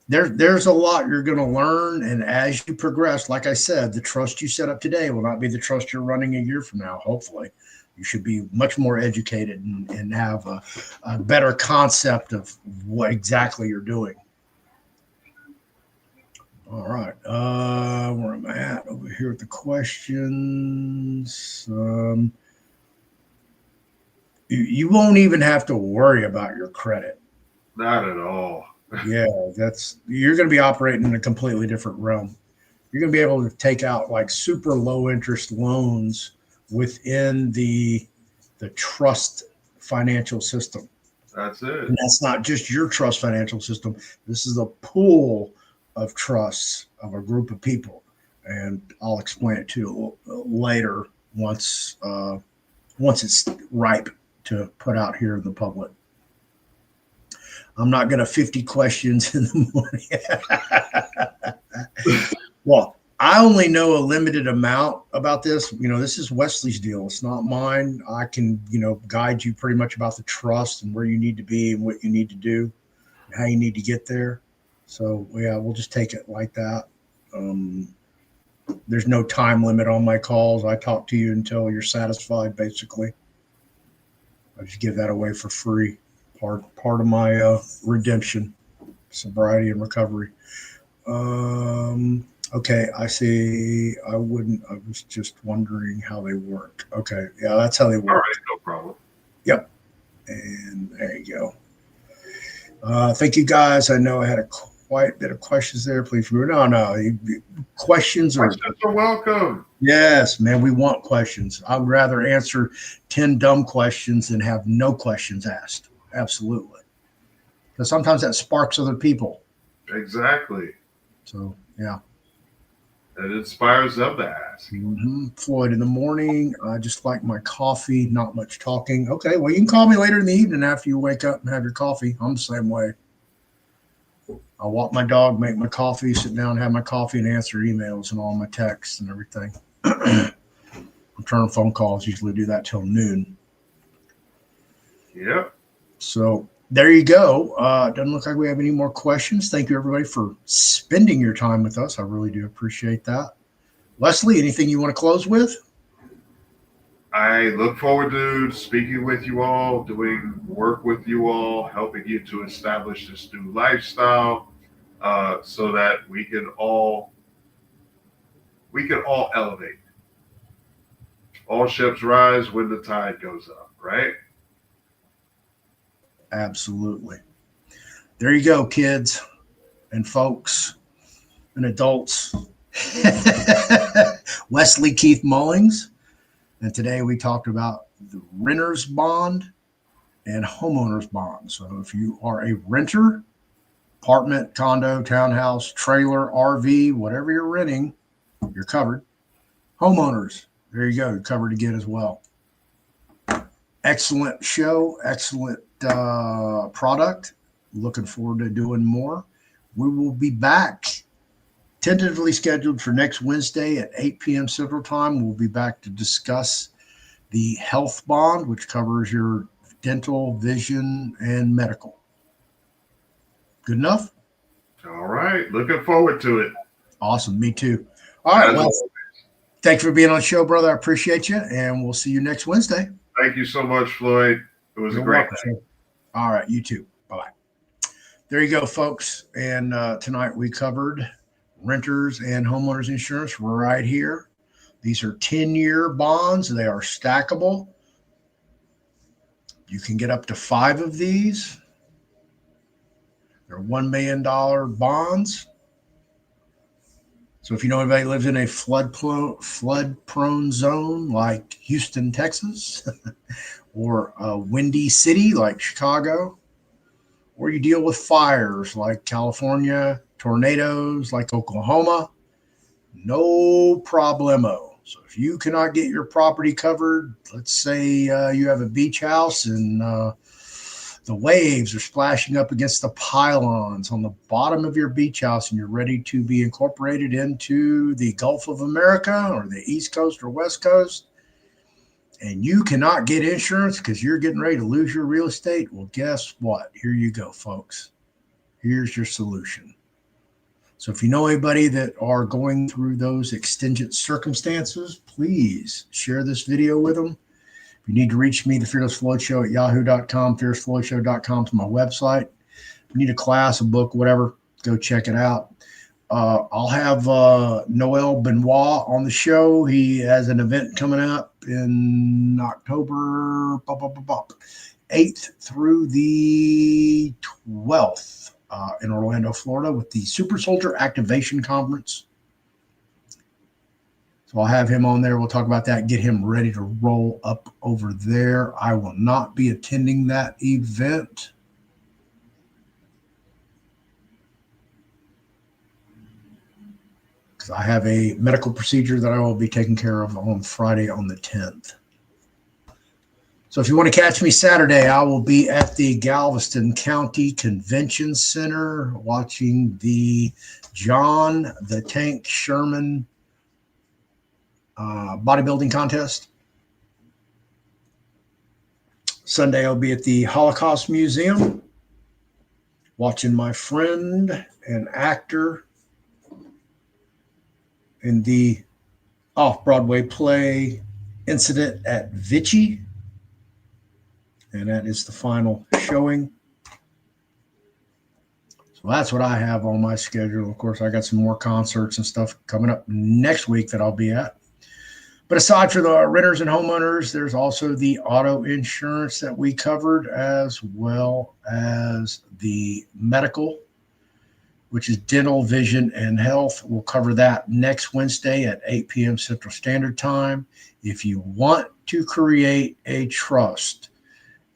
There's a lot you're going to learn. And as you progress, like I said, the trust you set up today will not be the trust you're running a year from now. Hopefully, you should be much more educated and have a better concept of what exactly you're doing. All right. Where am I at over here with the questions? You won't even have to worry about your credit. Not at all. Yeah, you're going to be operating in a completely different realm. You're going to be able to take out like super low interest loans within the trust financial system. That's it. And that's not just your trust financial system. This is a pool of trusts of a group of people, and I'll explain it to you later once it's ripe to put out here in the public. I'm not going to 50 questions in the morning. Well, I only know a limited amount about this. This is Wesley's deal. It's not mine. I can, guide you pretty much about the trust and where you need to be and what you need to do, and how you need to get there. So yeah, we'll just take it like that. There's no time limit on my calls. I talk to you until you're satisfied, basically. I just give that away for free. Part of my redemption, sobriety and recovery. Okay, I see. I was just wondering how they work. Okay, yeah, that's how they work. All right, no problem. Yep. And there you go. Thank you guys. I know I had quite a bit of questions there. Please remember. No. Questions are welcome. Yes, man. We want questions. I'd rather answer 10 dumb questions than have no questions asked. Absolutely. Because sometimes that sparks other people. Exactly. So, yeah. It inspires them to ask. Mm-hmm. Floyd, in the morning, I just like my coffee, not much talking. Okay, well, you can call me later in the evening after you wake up and have your coffee. I'm the same way. I'll walk my dog, make my coffee, sit down, have my coffee, and answer emails and all my texts and everything. Return phone calls, usually do that till noon. Yep. So there you go. Doesn't look like we have any more questions. Thank you, everybody, for spending your time with us. I really do appreciate that. Wesley, anything you want to close with? I look forward to speaking with you all, doing work with you all, helping you to establish this new lifestyle, so that we can all elevate. All ships rise when the tide goes up, right? Absolutely. There you go, kids and folks and adults. Wesley Keith Mullings. And today we talked about the renter's bond and homeowner's bond. So if you are a renter, apartment, condo, townhouse, trailer, RV, whatever you're renting, you're covered. Homeowners, there you go, you're covered again as well. Excellent show, excellent product. Looking forward to doing more. We will be back, tentatively scheduled for next Wednesday at 8 p.m. Central Time. We'll be back to discuss the health bond, which covers your dental, vision, and medical. Good enough? All right. Looking forward to it. Awesome. Me too. All right. Well, thanks for being on the show, brother. I appreciate you. And we'll see you next Wednesday. Thank you so much, Floyd. It was a great day. All right. You too. Bye-bye. There you go, folks. And tonight we covered renters and homeowners insurance right here. These are 10-year bonds. They are stackable. You can get up to 5 of these. They're $1 million bonds. So if you know anybody who lives in a flood-prone zone like Houston, Texas, or a windy city like Chicago, or you deal with fires like California, tornadoes like Oklahoma, no problemo. So if you cannot get your property covered, let's say you have a beach house and the waves are splashing up against the pylons on the bottom of your beach house and you're ready to be incorporated into the Gulf of America or the East Coast or West Coast, and you cannot get insurance because you're getting ready to lose your real estate, well, guess what? Here you go, folks. Here's your solution. So if you know anybody that are going through those exigent circumstances, please share this video with them. If you need to reach me, the Fearless Floyd Show at yahoo.com, fearlessfloydshow.com is my website. If you need a class, a book, whatever, go check it out. I'll have Noel Benoit on the show. He has an event coming up in October 8th through the 12th in Orlando, Florida with the Super Soldier Activation Conference. So I'll have him on there. We'll talk about that, get him ready to roll up over there. I will not be attending that event. Because I have a medical procedure that I will be taking care of on Friday on the 10th. So if you want to catch me Saturday, I will be at the Galveston County Convention Center watching the John the Tank Sherman bodybuilding contest. Sunday, I'll be at the Holocaust Museum watching my friend and actor in the off-Broadway play Incident at Vichy. And that is the final showing. So that's what I have on my schedule. Of course, I got some more concerts and stuff coming up next week that I'll be at. But aside from the renters and homeowners, there's also the auto insurance that we covered, as well as the medical, which is dental, vision, and health. We'll cover that next Wednesday at 8 p.m. Central Standard Time. If you want to create a trust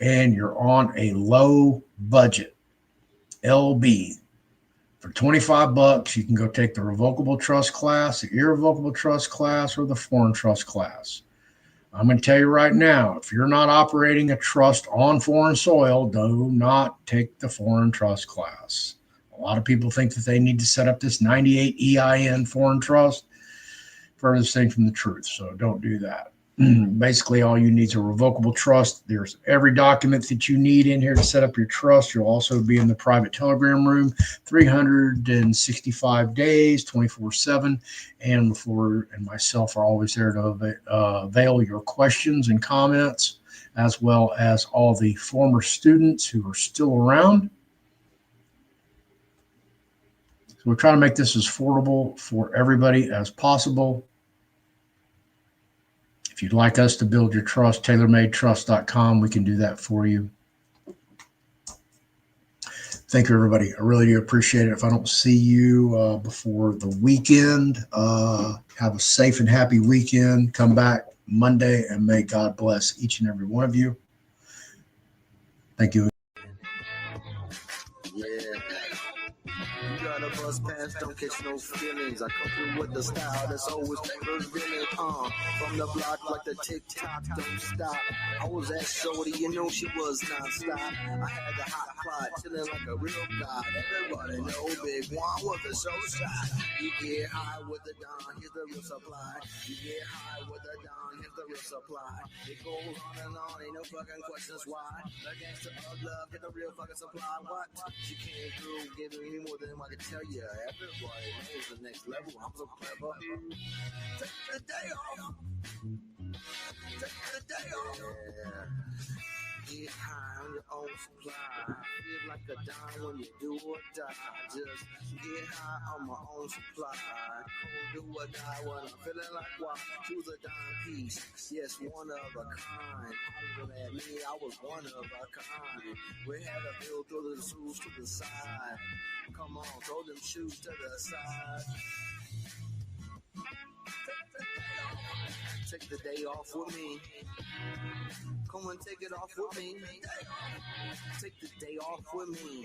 and you're on a low budget, LB, for $25, you can go take the revocable trust class, the irrevocable trust class, or the foreign trust class. I'm going to tell you right now, if you're not operating a trust on foreign soil, do not take the foreign trust class. A lot of people think that they need to set up this 98 EIN foreign trust. Furthest thing from the truth, so don't do that. Basically, all you need is a revocable trust. There's every document that you need in here to set up your trust. You'll also be in the private telegram room 365 days, 24/7. And LaFleur and myself are always there to avail your questions and comments, as well as all the former students who are still around. So we're trying to make this as affordable for everybody as possible. If you'd like us to build your trust, tailormadetrust.com, we can do that for you. Thank you, everybody. I really do appreciate it. If I don't see you before the weekend, have a safe and happy weekend. Come back Monday, and may God bless each and every one of you. Thank you. Yeah. You gotta bust past, don't catch no feelings. I come through with the style that's always revealing. From the block like the tick-tock, don't stop. I was at shorty, you know she was non-stop. I had the hot plot, chilling like a real god. Everybody know Big Juan was a show shot. You get high with the Don, here's the real supply. You get high with the Don, here's the real supply. It goes on and on, ain't no fucking questions why. The gangster of love, get the real fucking supply. What? She came through, giving me more than I can tell you. Everybody knows the next level. I'm so clever. Take the day off. Take the day off. Yeah. Get high on your own supply. Feel like a dime when you do or die. Just get high on my own supply. Cold do or die when I'm feeling like why. Choose a dime piece. Yes, one of a kind. Holler at me, I was one of a kind. We had to build through the shoes to the side. Come on, throw them shoes to the side. Take the day off with me. Come and take it off with me. Take the day off with me.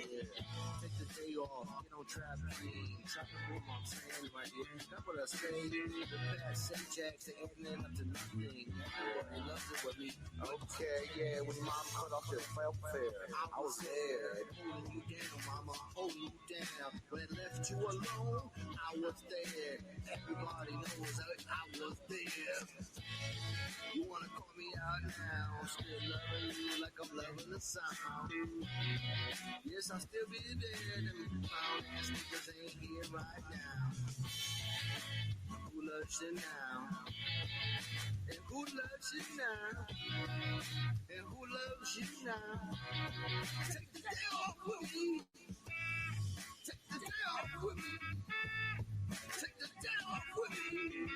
Take the day off. Get on trap me. Trapping with my friend right here. That's what I say. The past St. Jack's they ending up to nothing. Everybody loves it with me. Okay, yeah. When mom cut off your welfare, I was there. Holding you down, mama. Holding you down. When I left you alone, I was there. Everybody knows I was there. You wanna call me out now? Still loving you like I'm loving the sound. Yes, I'll still be there. Them clown ass niggas ain't here right now. Who loves you now? And who loves you now? And who loves you now? Take the day off with me. Take the day off with me. Take the day off with me.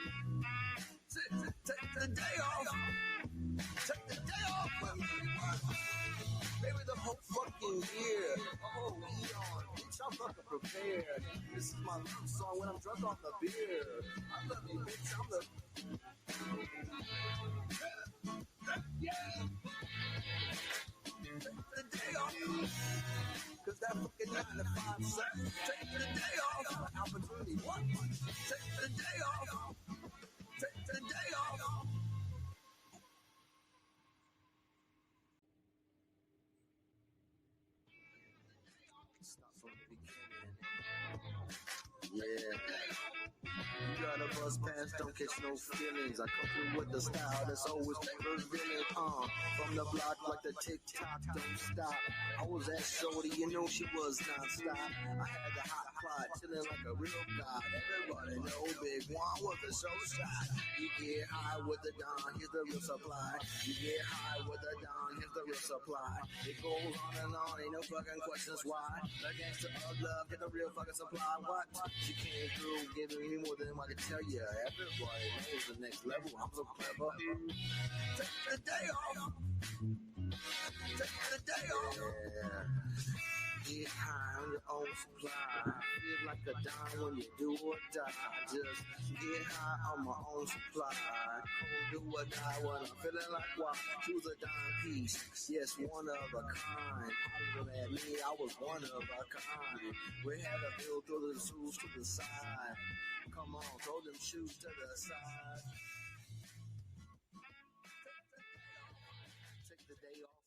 Take the day off. Take the day off with me. Maybe the whole fucking year. Oh, Leon, bitch, I'm fucking prepared. This is my love song when I'm drunk off the beer. I love you, bitch. I'm the. Yeah. Take the day off. Cause that fucking 9 to 5 sucks. Take the day off. Opportunity. What? Take the day off. Take the day off. Start from the beginning. Yeah. You gotta bust past, don't catch no feelings. I come through with the style that's always revealing. From the block like the tick-tock, don't stop. I was at shorty, you know she was non-stop. I had the hot plot, chilling like a real god. Everybody know Big Juan was a show shot. You get high with the Don, here's the real supply. You get high with the Don, here's the real supply. It goes on and on, ain't no fucking questions why. The gangster of love, get the real fucking supply. What? She came through, giving me more than I can tell you. Everybody knows the next level. I'm so clever. Take the day off. Take the day off. Yeah. Get high on your own supply. Feel like a dime when you do or die. Just get high on my own supply. Cold do or die when I'm feeling like why. Choose a dime piece. Yes, one of a kind. Holler at me, I was one of a kind. We had to build through the shoes to the side. Come on, throw them shoes to the side. Take the day off.